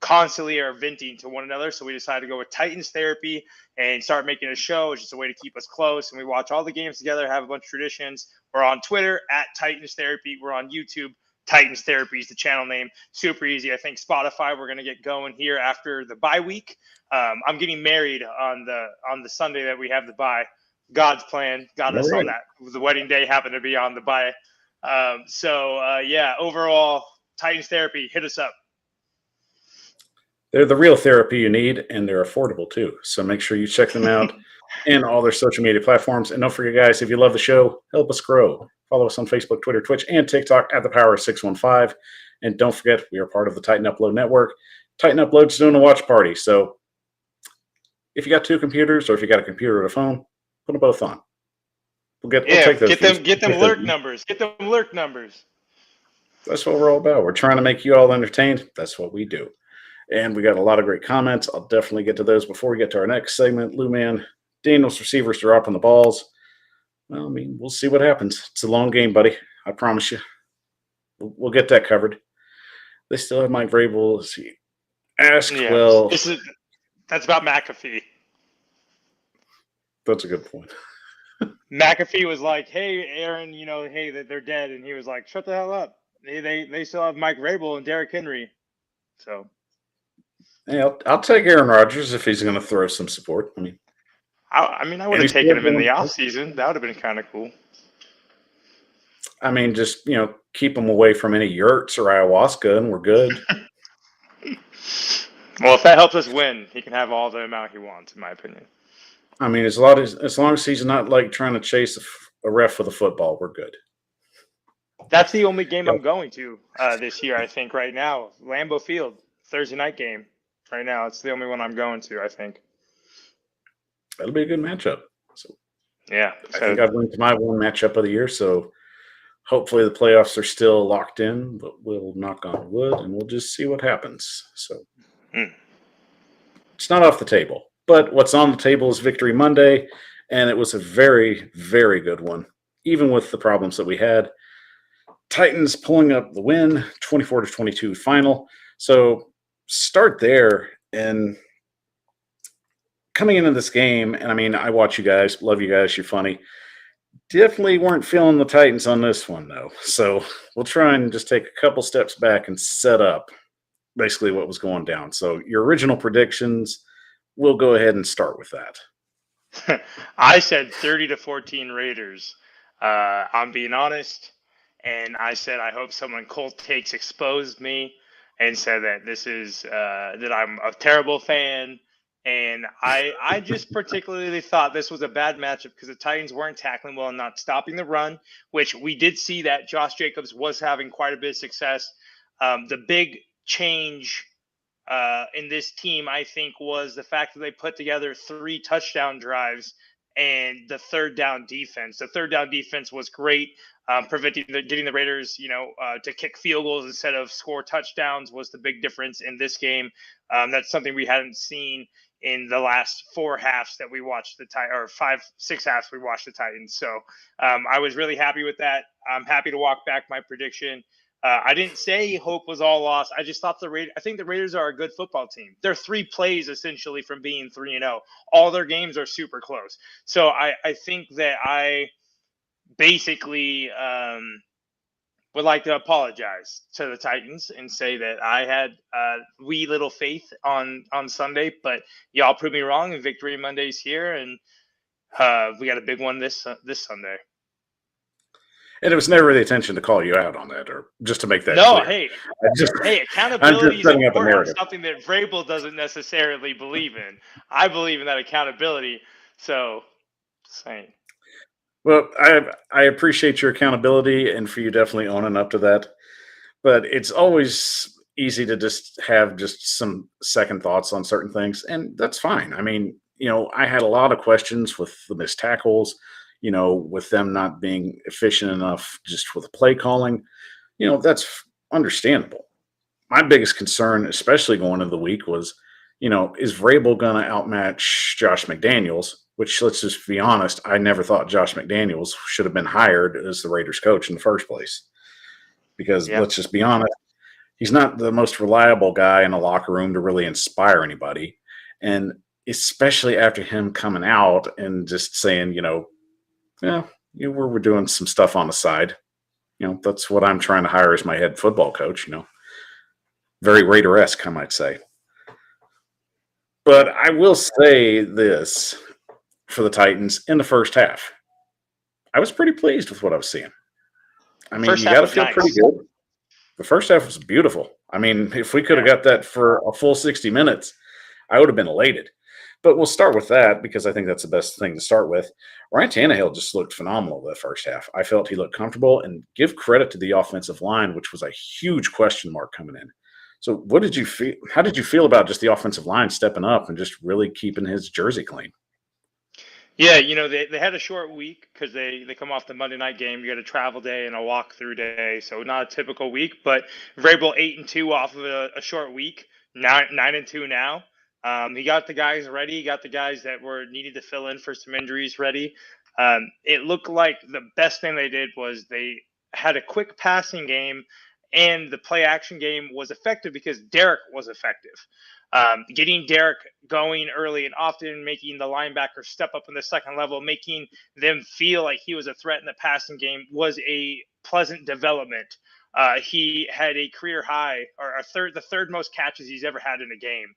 constantly are venting to one another. So we decided to go with Titans Therapy and start making a show. It's just a way to keep us close. And we watch all the games together, have a bunch of traditions. We're on Twitter at Titans Therapy. We're on YouTube. Titans Therapy is the channel name. Super easy. I think Spotify, we're going to get going here after the bye week. I'm getting married on the Sunday that we have the bye. God's plan got us on that. The wedding day happened to be on the bye. Yeah, overall, Titans Therapy, hit us up. They're the real therapy you need, and they're affordable too. So make sure you check them out and all their social media platforms. And don't forget, guys, if you love the show, help us grow. Follow us on Facebook, Twitter, Twitch, and TikTok at the Power 615. And don't forget, we are part of the Titan Upload Network. Titan Upload's doing a watch party. So if you got 2 computers, or if you got a computer or a phone, put them both on. We'll take those. Get them lurk numbers. Get them lurk numbers. That's what we're all about. We're trying to make you all entertained. That's what we do. And we got a lot of great comments. I'll definitely get to those before we get to our next segment. Lou Man, Daniel's receivers dropping the balls. Well, I mean, we'll see what happens. It's a long game, buddy. I promise you. We'll get that covered. They still have Mike Vrabel. Let's see. That's about McAfee. That's a good point. McAfee was like, "Hey, Aaron, hey, that they're dead," and he was like, "Shut the hell up. They still have Mike Vrabel and Derrick Henry." So. Hey, I'll take Aaron Rodgers if he's going to throw some support. I would have taken him in the offseason. That would have been kind of cool. I mean, just, keep him away from any yurts or ayahuasca, and we're good. Well, if that helps us win, he can have all the amount he wants, in my opinion. I mean, as long as he's not like trying to chase a ref with a football, we're good. That's the only game I'm going to this year, I think, right now. Lambeau Field, Thursday night game. Right now, it's the only one I'm going to, I think. That'll be a good matchup. So, yeah. I think I've went to my one matchup of the year, so hopefully the playoffs are still locked in, but we'll knock on wood, and we'll just see what happens. So It's not off the table. But what's on the table is Victory Monday, and it was a very, very good one, even with the problems that we had. Titans pulling up the win, 24-22 final. So start there, and coming into this game, and I mean, I watch you guys, love you guys, you're funny. Definitely weren't feeling the Titans on this one, though. So we'll try and just take a couple steps back and set up basically what was going down. So your original predictions, we'll go ahead and start with that. I said 30-14 Raiders. I'm being honest. And I said, I hope someone cold takes exposed me and said that this is that I'm a terrible fan. And I just particularly thought this was a bad matchup because the Titans weren't tackling well and not stopping the run, which we did see that Josh Jacobs was having quite a bit of success. The big change in this team, I think, was the fact that they put together 3 touchdown drives and the third down defense. The third down defense was great. Getting the Raiders, to kick field goals instead of score touchdowns was the big difference in this game. That's something we hadn't seen in the last 4 halves that we watched the Titans, or 5-6 halves we watched the Titans. So I was really happy with that. I'm happy to walk back my prediction. I didn't say hope was all lost. I just thought I think the Raiders are a good football team. They're 3 plays essentially from being 3-0. All their games are super close. So I think that I basically would like to apologize to the Titans and say that I had wee little faith on Sunday, but y'all proved me wrong, and Victory Monday's here, and we got a big one this Sunday. And it was never the intention to call you out on that, or just to make that No, clear. hey, accountability is setting up a important. narrative. Something that Vrabel doesn't necessarily believe in. I believe in that accountability. So, saying. Well, I appreciate your accountability and for you definitely owning up to that. But it's always easy to just have just some second thoughts on certain things, and that's fine. I mean, I had a lot of questions with the missed tackles, with them not being efficient enough just with play calling. That's understandable. My biggest concern, especially going into the week, was, is Vrabel going to outmatch Josh McDaniels? Which, let's just be honest, I never thought Josh McDaniels should have been hired as the Raiders coach in the first place. Because let's just be honest, he's not the most reliable guy in a locker room to really inspire anybody. And especially after him coming out and just saying, we're doing some stuff on the side. That's what I'm trying to hire as my head football coach, Very Raider-esque, I might say. But I will say this for the Titans in the first half. I was pretty pleased with what I was seeing. I mean, you got to feel pretty good. The first half was beautiful. I mean, if we could have got that for a full 60 minutes, I would have been elated. But we'll start with that because I think that's the best thing to start with. Ryan Tannehill just looked phenomenal that first half. I felt he looked comfortable, and give credit to the offensive line, which was a huge question mark coming in. So what did you feel? How did you feel about just the offensive line stepping up and just really keeping his jersey clean? Yeah, they had a short week because they come off the Monday night game. You got a travel day and a walkthrough day, so not a typical week. But Vrabel 8-2 off of a short week, 9-2 now. He got the guys ready. He got the guys that were needed to fill in for some injuries ready. It looked like the best thing they did was they had a quick passing game, and the play action game was effective because Derek was effective. Getting Derek going early and often, making the linebacker step up in the second level, making them feel like he was a threat in the passing game was a pleasant development. He had a career high, or the third most catches he's ever had in a game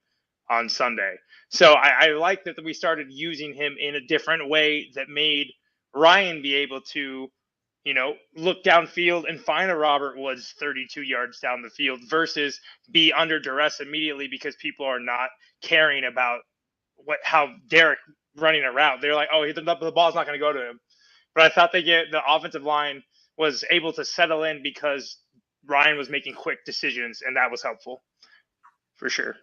on Sunday. So I like that we started using him in a different way that made Ryan be able to, look downfield and find a Robert Woods 32 yards down the field versus be under duress immediately because people are not caring about how Derek running a route. They're like, oh, the ball's not going to go to him. But I thought the offensive line was able to settle in because Ryan was making quick decisions, and that was helpful for sure.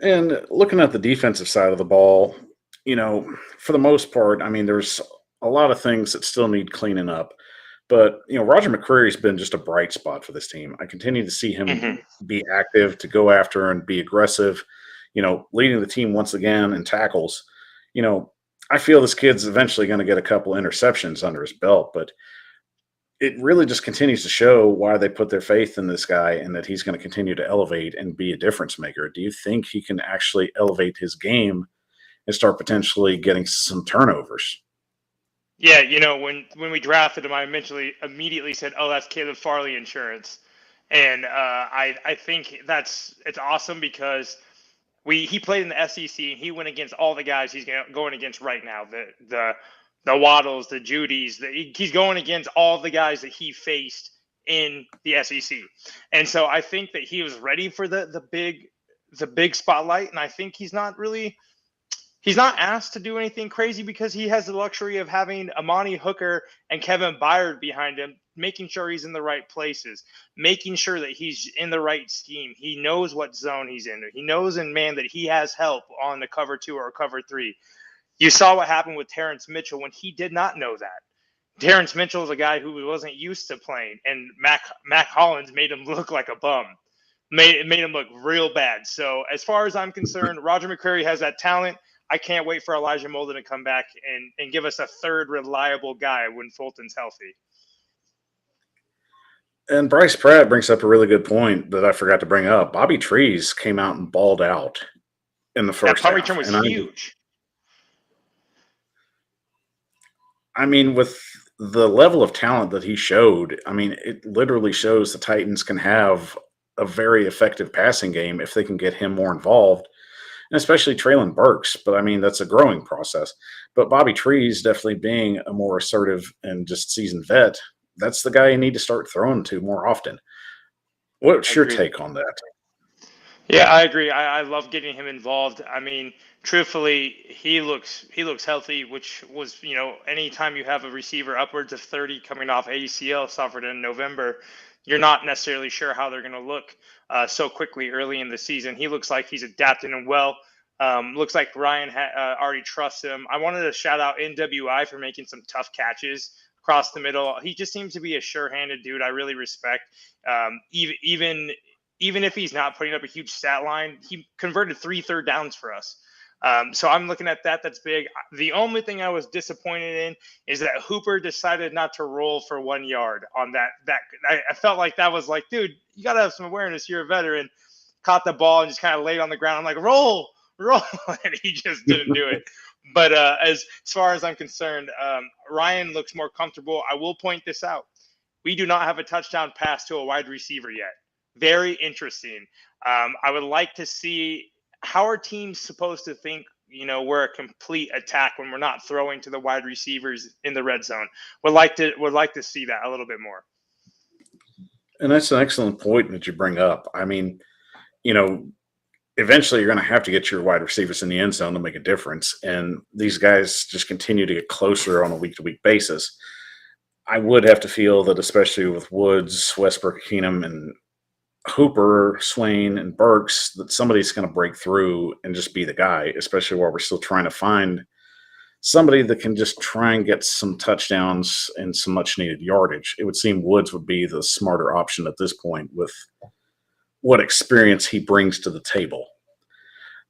And looking at the defensive side of the ball, for the most part, I mean, there's a lot of things that still need cleaning up. But, Roger McCreary's been just a bright spot for this team. I continue to see him be active, to go after and be aggressive, leading the team once again in tackles. I feel this kid's eventually going to get a couple interceptions under his belt, but it really just continues to show why they put their faith in this guy and that he's going to continue to elevate and be a difference maker. Do you think he can actually elevate his game and start potentially getting some turnovers? Yeah, when we drafted him, I immediately said, "Oh, that's Caleb Farley insurance," and I think it's awesome because he played in the SEC and he went against all the guys he's going against right now, the Waddles, the Judys, he's going against all the guys that he faced in the SEC, and so I think that he was ready for the big spotlight, and I think he's not asked to do anything crazy because he has the luxury of having Amani Hooker and Kevin Byard behind him, making sure he's in the right places, making sure that he's in the right scheme. He knows what zone he's in. He knows in man that he has help on the cover 2 or cover 3. You saw what happened with Terrence Mitchell when he did not know that. Terrence Mitchell is a guy who wasn't used to playing, and Mac Hollins made him look like a bum. Made him look real bad. So as far as I'm concerned, Roger McCreary has that talent. I can't wait for Elijah Molden to come back and give us a third reliable guy when Fulton's healthy. And Bryce Pratt brings up a really good point that I forgot to bring up. Bobby Trees came out and balled out in the That first punt return half, was and huge. I mean, with the level of talent that he showed, I mean, it literally shows the Titans can have a very effective passing game if they can get him more involved, and especially Traylon Burks. But I mean, that's a growing process. But Bobby Trees definitely being a more assertive and just seasoned vet, that's the guy you need to start throwing to more often. What's your Agreed. take on that? Yeah, I agree. I love getting him involved. I mean, truthfully, he looks healthy, which was, anytime you have a receiver upwards of 30 coming off ACL suffered in November, you're not necessarily sure how they're going to look so quickly early in the season. He looks like he's adapting and well. Looks like Ryan already trusts him. I wanted to shout out NWI for making some tough catches across the middle. He just seems to be a sure-handed dude. I really respect. Even if he's not putting up a huge stat line, he converted 3 third downs for us. So I'm looking at that. That's big. The only thing I was disappointed in is that Hooper decided not to roll for 1 yard on that. I felt like that was like, dude, you got to have some awareness. You're a veteran. Caught the ball and just kind of laid on the ground. I'm like, roll, and he just didn't do it. But as far as I'm concerned, Ryan looks more comfortable. I will point this out. We do not have a touchdown pass to a wide receiver yet. Very interesting. I would like to see how our team's supposed to think, we're a complete attack when we're not throwing to the wide receivers in the red zone. Would like to see that a little bit more. And that's an excellent point that you bring up. I mean, you know, eventually you're going to have to get your wide receivers in the end zone to make a difference. And these guys just continue to get closer on a week to week basis. I would have to feel that, especially with Woods, Westbrook, Keenum, and Hooper, Swain, and Burks, that somebody's going to break through and just be the guy, especially while we're still trying to find somebody that can just try and get some touchdowns and some much needed yardage. It would seem Woods would be the smarter option at this point with what experience he brings to the table.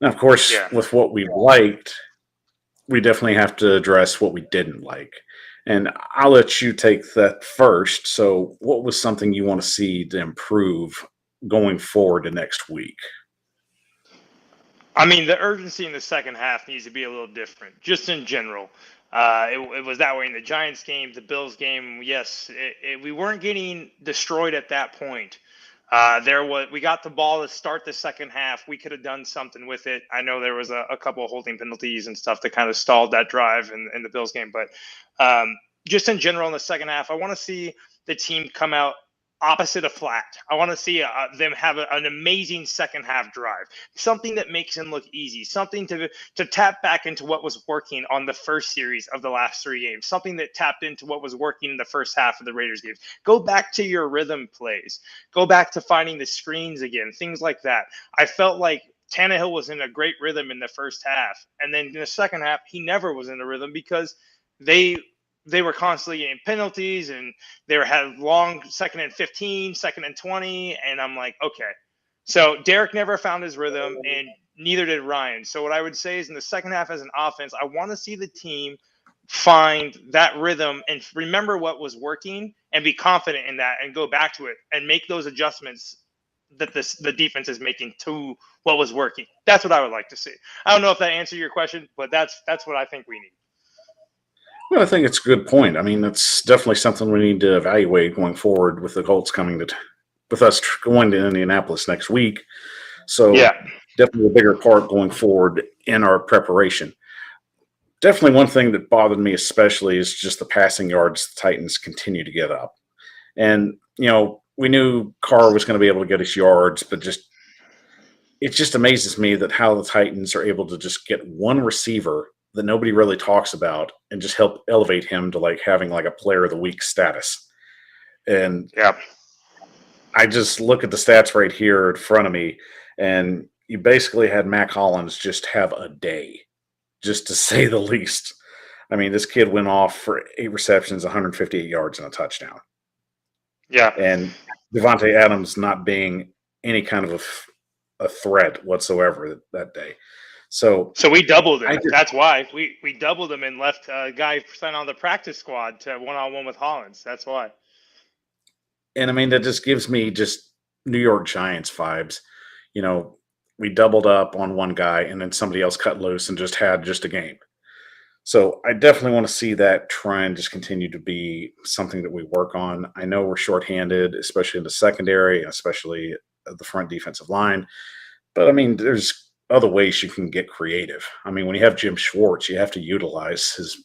Now, of course, Yeah. with what we liked, we definitely have to address what we didn't like. And I'll let you take that first. So, what was something you want to see to improve going forward to next week? I mean, the urgency in the second half needs to be a little different, just in general. It was that way in the Giants game, the Bills game. Yes, we weren't getting destroyed at that point. We got the ball to start the second half. We could have done something with it. I know there was a couple of holding penalties and stuff that kind of stalled that drive in the Bills game, but just in general in the second half, I want to see the team come out opposite of flat. I want to see them have an amazing second half drive, something that makes them look easy, something to tap back into what was working on the first series of the last 3 games, something that tapped into what was working in the first half of the Raiders games. Go back to your rhythm plays, go back to finding the screens again, things like that. I felt like Tannehill was in a great rhythm in the first half, and then in the second half, he never was in a rhythm because they were constantly getting penalties and they had long 2nd and 15, 2nd and 20. And I'm like, okay. So Derek never found his rhythm and neither did Ryan. So what I would say is in the second half as an offense, I want to see the team find that rhythm and remember what was working and be confident in that and go back to it and make those adjustments that the defense is making to what was working. That's what I would like to see. I don't know if that answered your question, but that's what I think we need. Well, I think it's a good point. I mean, that's definitely something we need to evaluate going forward with the Colts coming to, with us going to Indianapolis next week. So, Yeah. definitely a bigger part going forward in our preparation. Definitely one thing that bothered me especially is just the passing yards the Titans continue to get up. And, we knew Carr was going to be able to get us yards, but it just amazes me that how the Titans are able to just get one receiver that nobody really talks about and just help elevate him to like having like a player of the week status. And Yeah. I just look at the stats right here in front of me, and you basically had Mac Hollins just have a day, just to say the least. I mean, this kid went off for 8 receptions, 158 yards, and a touchdown. Yeah. And Devontae Adams not being any kind of a threat whatsoever that day. So we doubled him. That's why we doubled him and left a guy sent on the practice squad to 1-on-1 with Hollins. That's why. And I mean, that just gives me just New York Giants vibes. You know, we doubled up on one guy and then somebody else cut loose and just had just a game. So I definitely want to see that trend just continue to be something that we work on. I know we're shorthanded, especially in the secondary, especially at the front defensive line. But I mean, there's other ways you can get creative. I mean, when you have Jim Schwartz, you have to utilize his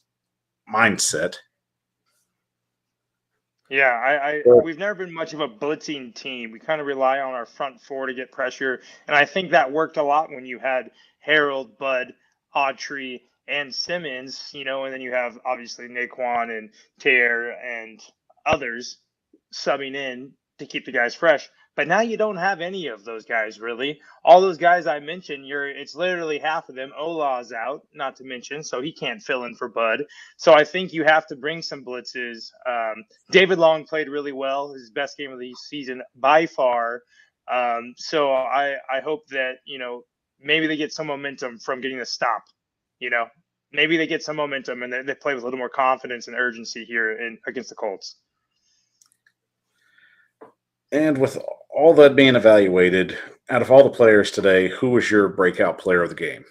mindset. Yeah, Well, we've never been much of a blitzing team. We kind of rely on our front four to get pressure, and I think that worked a lot when you had Harold, Bud, Autry, and Simmons. And then you have obviously Naquan and Tear and others subbing in to keep the guys fresh. But now you don't have any of those guys really. All those guys I mentioned, it's literally half of them. Ola's out, not to mention, so he can't fill in for Bud. So I think you have to bring some blitzes. David Long played really well, his best game of the season by far. So I hope that maybe they get some momentum from getting a stop. You know, maybe they get some momentum and they play with a little more confidence and urgency here against the Colts. and with all that being evaluated, out of all the players today, who was your breakout player of the game?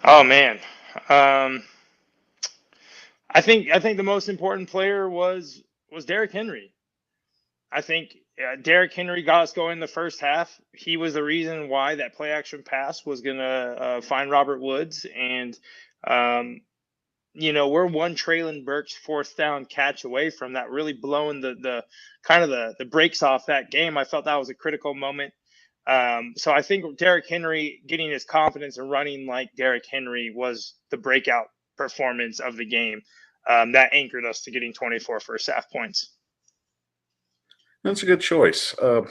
Oh man, um, I think the most important player was Derrick Henry. I think Derrick Henry got us going in the first half. He was the reason why that play action pass was going to find Robert Woods. And, um, we're one Traylon Burks fourth down catch away from that really blowing the kind of the brakes off that game. I felt that was a critical moment. So I think Derrick Henry getting his confidence and running like Derrick Henry was the breakout performance of the game that anchored us to getting 24 first half points. That's a good choice. Our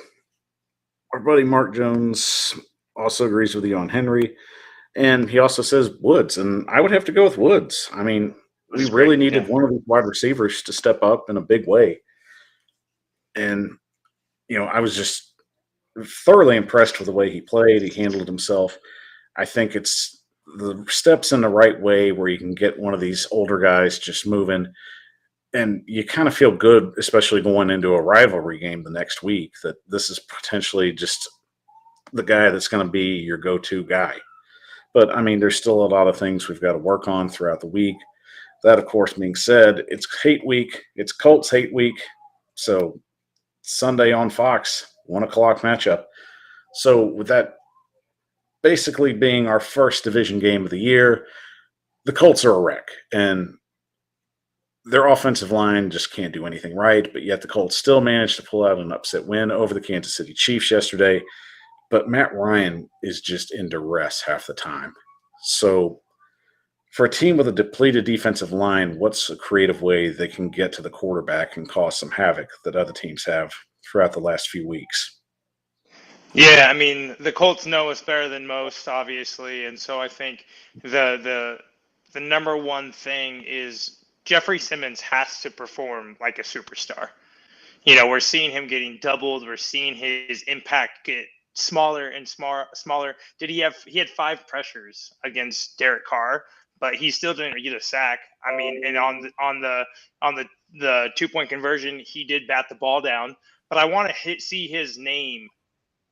buddy Mark Jones also agrees with you on Henry, and he also says Woods, and I would have to go with Woods. I mean, we That's really great. needed Yeah. one of these wide receivers to step up in a big way, and I was just thoroughly impressed with the way he played. He handled himself. I think it's the steps in the right way where you can get one of these older guys just moving, and you kind of feel good, especially going into a rivalry game the next week, that this is potentially just the guy that's going to be your go-to guy. But I mean, there's still a lot of things we've got to work on throughout the week. That, of course, being said, it's hate week. It's Colts hate week. So Sunday on Fox, 1 o'clock matchup. So with that basically being our first division game of the year, the Colts are a wreck. And their offensive line just can't do anything right, but yet the Colts still managed to pull out an upset win over the Kansas City Chiefs yesterday. But Matt Ryan is just in duress half the time. So for a team with a depleted defensive line, what's a creative way they can get to the quarterback and cause some havoc that other teams have throughout the last few weeks? Yeah, I mean the Colts know us better than most, obviously, and so I think the number one thing is Jeffrey Simmons has to perform like a superstar. We're seeing him getting doubled. We're seeing his impact get smaller and smaller. He had 5 pressures against Derek Carr, but he still didn't get a sack. I mean, and on the 2-point conversion, he did bat the ball down. But I want to see his name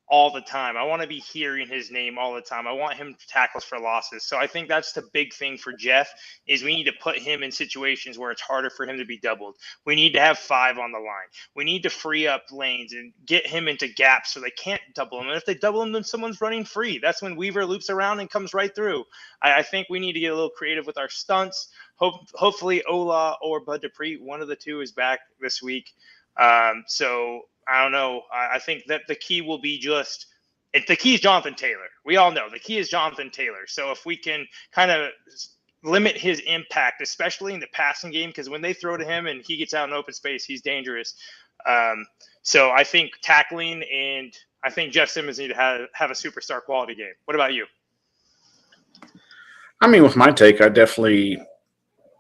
all the time. I want to be hearing his name all the time. I want him to tackles for losses. So I think that's the big thing for Jeff is we need to put him in situations where it's harder for him to be doubled. We need to have 5 on the line. We need to free up lanes and get him into gaps so they can't double him. And if they double him, then someone's running free. That's when Weaver loops around and comes right through. I think we need to get a little creative with our stunts. Hopefully Ola or Bud Dupree, one of the two, is back this week. So I don't know. I think that the key will be the key is Jonathan Taylor. We all know the key is Jonathan Taylor. So if we can kind of limit his impact, especially in the passing game, because when they throw to him and he gets out in open space, he's dangerous. So I think tackling, and I think Jeff Simmons need to have a superstar quality game. What about you? I mean, with my take, I definitely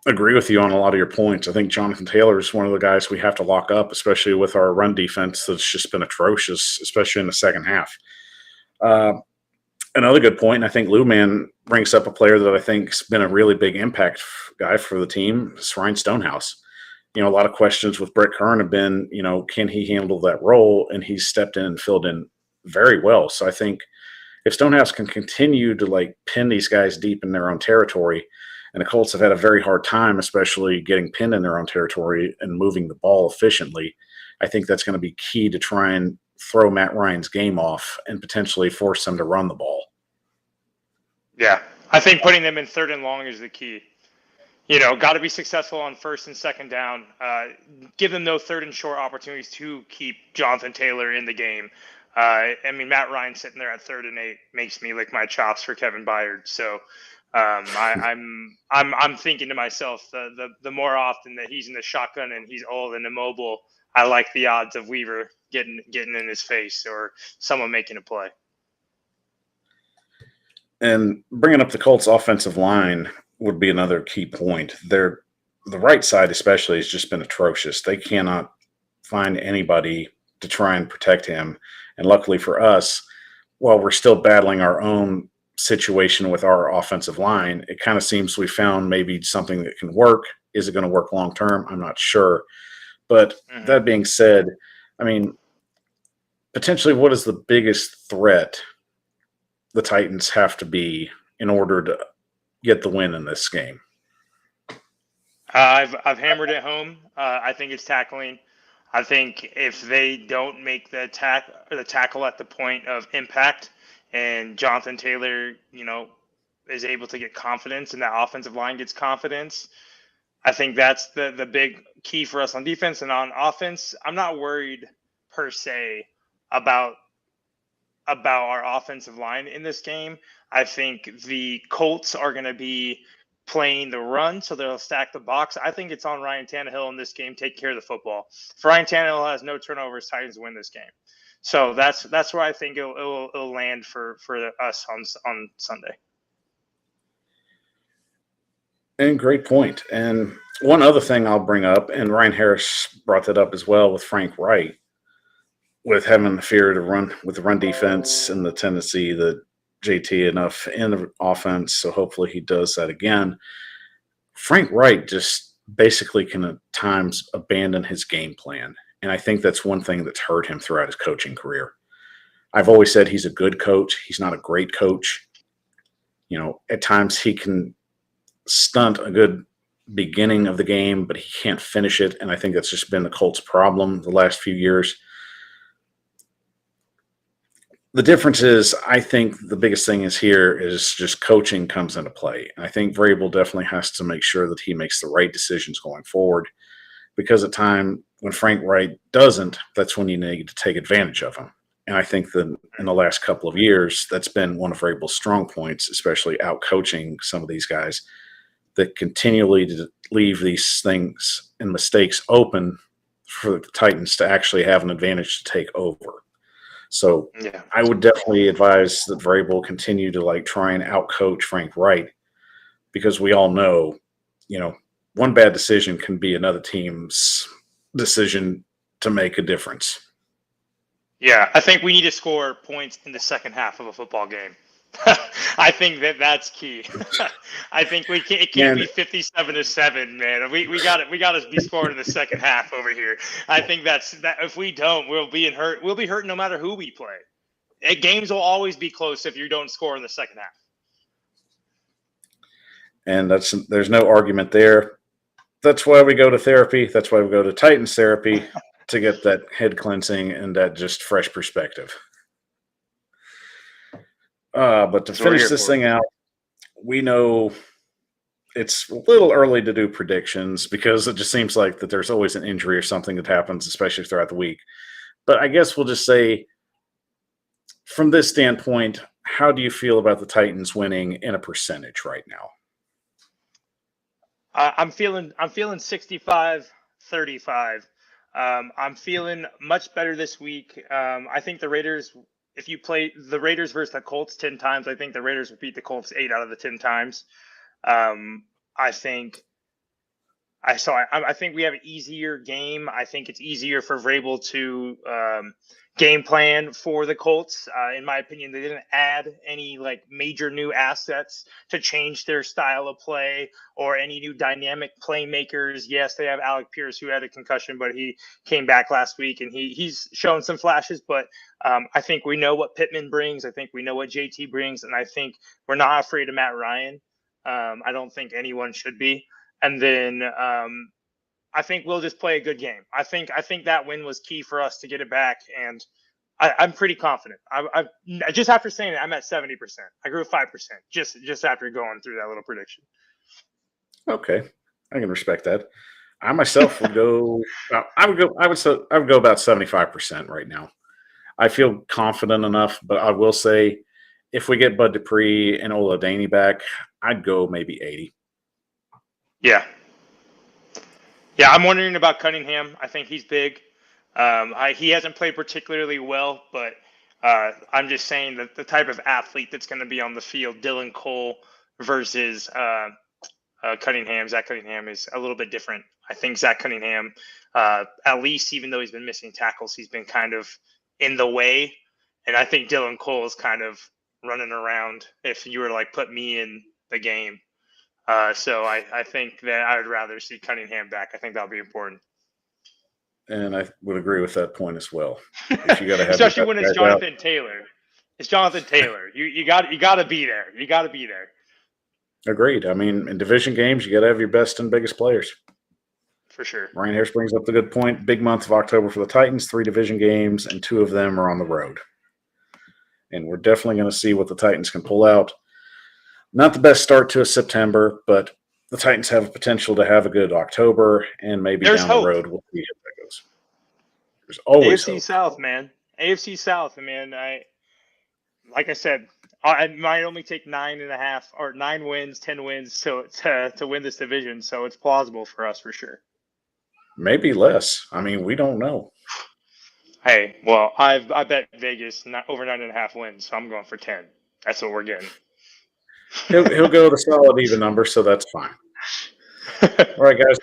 agree with you on a lot of your points. I think Jonathan Taylor is one of the guys we have to lock up, especially with our run defense that's just been atrocious, especially in the second half. Another good point, and I think Lou Man brings up a player that I think's been a really big impact guy for the team, is Ryan Stonehouse. a lot of questions with Brett Kern have been, can he handle that role? And he's stepped in and filled in very well. So I think if Stonehouse can continue to like pin these guys deep in their own territory, and the Colts have had a very hard time, especially getting pinned in their own territory and moving the ball efficiently, I think that's going to be key to try and throw Matt Ryan's game off and potentially force him to run the ball. Yeah, I think putting them in 3rd and long is the key. Got to be successful on 1st and 2nd down. Give them those 3rd and short opportunities to keep Jonathan Taylor in the game. Matt Ryan sitting there at 3rd and 8 makes me lick my chops for Kevin Byard. So I'm thinking to myself, the more often that he's in the shotgun and he's old and immobile, I like the odds of Weaver getting in his face or someone making a play. And bringing up the Colts offensive line would be another key point. The right side especially has just been atrocious. They cannot find anybody to try and protect him. And luckily for us, while we're still battling our own situation with our offensive line, it kind of seems we found maybe something that can work. Is it going to work long term? I'm not sure. But that being said, potentially what is the biggest threat the Titans have to be in order to get the win in this game? I've hammered it home. I think it's tackling. I think if they don't make the tackle at the point of impact, and Jonathan Taylor, is able to get confidence, and that offensive line gets confidence, I think that's the big key for us on defense. And on offense, I'm not worried per se about our offensive line in this game. I think the Colts are going to be playing the run, so they'll stack the box. I think it's on Ryan Tannehill in this game. Take care of the football. If Ryan Tannehill has no turnovers, Titans win this game. So that's where I think it'll land for us on Sunday. And great point. And one other thing I'll bring up, and Ryan Harris brought that up as well with Frank Wright, with having the fear to run with the run defense and the tendency that JT enough in the offense, so hopefully he does that again. Frank Wright just basically can at times abandon his game plan, and I think that's one thing that's hurt him throughout his coaching career. I've always said he's a good coach. He's not a great coach. At times he can stunt a good beginning of the game, but he can't finish it, and I think that's just been the Colts' problem the last few years. The difference is, I think the biggest thing is here is just coaching comes into play. And I think Vrabel definitely has to make sure that he makes the right decisions going forward, because at time when Frank Wright doesn't, that's when you need to take advantage of him. And I think that in the last couple of years, that's been one of Vrabel's strong points, especially out coaching some of these guys that continually leave these things and mistakes open for the Titans to actually have an advantage to take over. So yeah. I would definitely advise that Vrabel continue to try and outcoach Frank Wright, because we all know, one bad decision can be another team's decision to make a difference. Yeah, I think we need to score points in the second half of a football game. I think that's key. I think it can't be 57-7, man. We got to be scoring in the second half over here. I think that if we don't, we'll be hurt no matter who we play. Games will always be close if you don't score in the second half. And there's no argument there. That's why we go to therapy. That's why we go to Titans therapy, to get that head cleansing and that just fresh perspective. But to finish this thing out, we know it's a little early to do predictions, because it just seems like that there's always an injury or something that happens, especially throughout the week. But I guess we'll just say, from this standpoint, how do you feel about the Titans winning in a percentage right now? I'm feeling 65-35. I'm feeling much better this week. I think the Raiders, if you play the Raiders versus the Colts 10 times, I think the Raiders will beat the Colts 8 out of the 10 times. I think I think we have an easier game. I think it's easier for Vrabel to game plan for the Colts. In my opinion, they didn't add any like major new assets to change their style of play or any new dynamic playmakers. Yes, they have Alec Pierce, who had a concussion, but he came back last week and he's shown some flashes. But I think we know what Pittman brings. I think we know what JT brings, and I think we're not afraid of Matt Ryan. I don't think anyone should be. And then I think we'll just play a good game. I think that win was key for us to get it back, and I'm pretty confident. I just after saying it, I'm at 70%. I grew 5% just after going through that little prediction. Okay, I can respect that. I myself would go. I would go about 75% right now. I feel confident enough, but I will say, if we get Bud Dupree and Oladaney back, I'd go maybe 80. Yeah, I'm wondering about Cunningham. I think he's big. He hasn't played particularly well, but I'm just saying that the type of athlete that's going to be on the field, Dylan Cole versus Cunningham. Zach Cunningham is a little bit different. I think Zach Cunningham, at least even though he's been missing tackles, he's been kind of in the way. And I think Dylan Cole is kind of running around if you were to like put me in the game. So I think that I would rather see Cunningham back. I think that'll be important. And I would agree with that point as well. If you got to have especially when it's Jonathan Taylor. It's Jonathan Taylor. You got to be there. You got to be there. Agreed. I mean, in division games, you got to have your best and biggest players. For sure. Ryan Harris brings up the good point. Big month of October for the Titans. 3 division games, and 2 of them are on the road. And we're definitely going to see what the Titans can pull out. Not the best start to a September, but the Titans have a potential to have a good October, and maybe There's down hope. the road we'll see how that goes. There's always AFC hope. South, man. AFC South, man. Like I said, I might only take 9.5 or 9 wins, 10 wins to win this division. So it's plausible for us for sure. Maybe less. I mean, we don't know. Hey, well, I bet Vegas over 9.5 wins, so I'm going for 10. That's what we're getting. He'll go with a solid even number, so that's fine. All right, guys.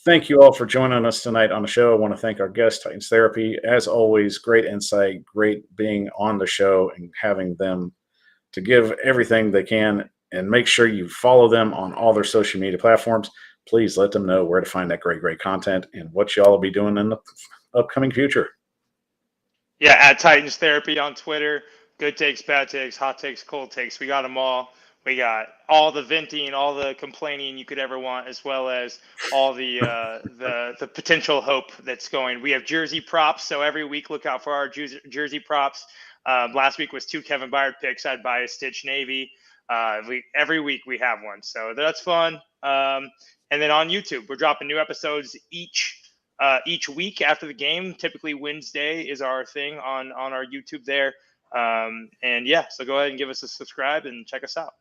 Thank you all for joining us tonight on the show. I want to thank our guest, Titans Therapy. As always, great insight, great being on the show and having them to give everything they can. And make sure you follow them on all their social media platforms. Please let them know where to find that great content and what y'all will be doing in the upcoming future. Yeah, at Titans Therapy on Twitter. Good takes, bad takes, hot takes, cold takes. We got them all. We got all the venting, all the complaining you could ever want, as well as all the potential hope that's going. We have jersey props, so every week look out for our jersey props. Last week was 2 Kevin Byard picks. I'd buy a Stitch Navy. Every week we have one, so that's fun. And then on YouTube, we're dropping new episodes each week after the game. Typically Wednesday is our thing on our YouTube there. And yeah, so go ahead and give us a subscribe and check us out.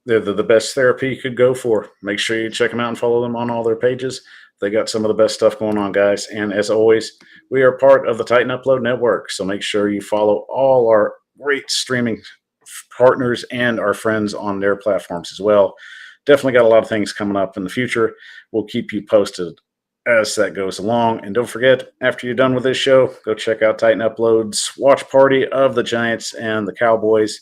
They're the best therapy you could go for. Make sure you check them out and follow them on all their pages. They got some of the best stuff going on, guys. And as always, we are part of the Titan Upload Network. So make sure you follow all our great streaming partners and our friends on their platforms as well. Definitely got a lot of things coming up in the future. We'll keep you posted as that goes along. And don't forget, after you're done with this show, go check out Titan Upload's watch party of the Giants and the Cowboys.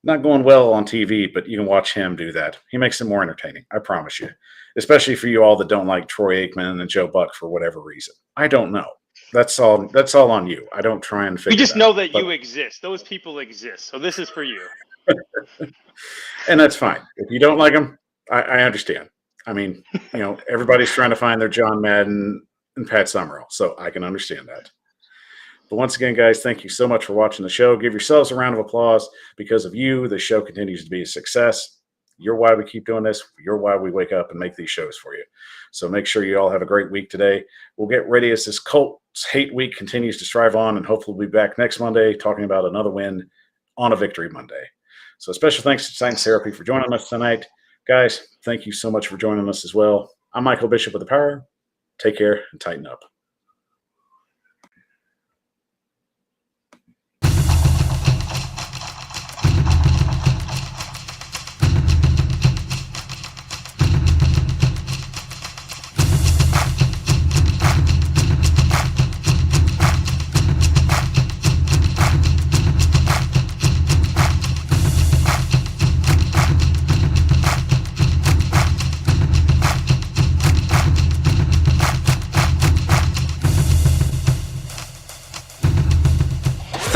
Not going well on TV, but you can watch him do that. He makes it more entertaining, I promise you. Especially for you all that don't like Troy Aikman and Joe Buck for whatever reason. I don't know. That's all on you. I don't try and figure it out. We just know that you exist. Those people exist. So this is for you. And that's fine. If you don't like them, I understand. I mean, everybody's trying to find their John Madden and Pat Summerall, so I can understand that. But once again, guys, thank you so much for watching the show. Give yourselves a round of applause. Because of you, the show continues to be a success. You're why we keep doing this. You're why we wake up and make these shows for you. So make sure you all have a great week today. We'll get ready as this Colts hate week continues to strive on, and hopefully we'll be back next Monday talking about another win on a Victory Monday. So special thanks to Titans Therapy for joining us tonight. Guys, thank you so much for joining us as well. I'm Michael Bishop with The Power. Take care and tighten up.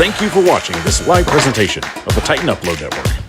Thank you for watching this live presentation of the Titan Upload Network.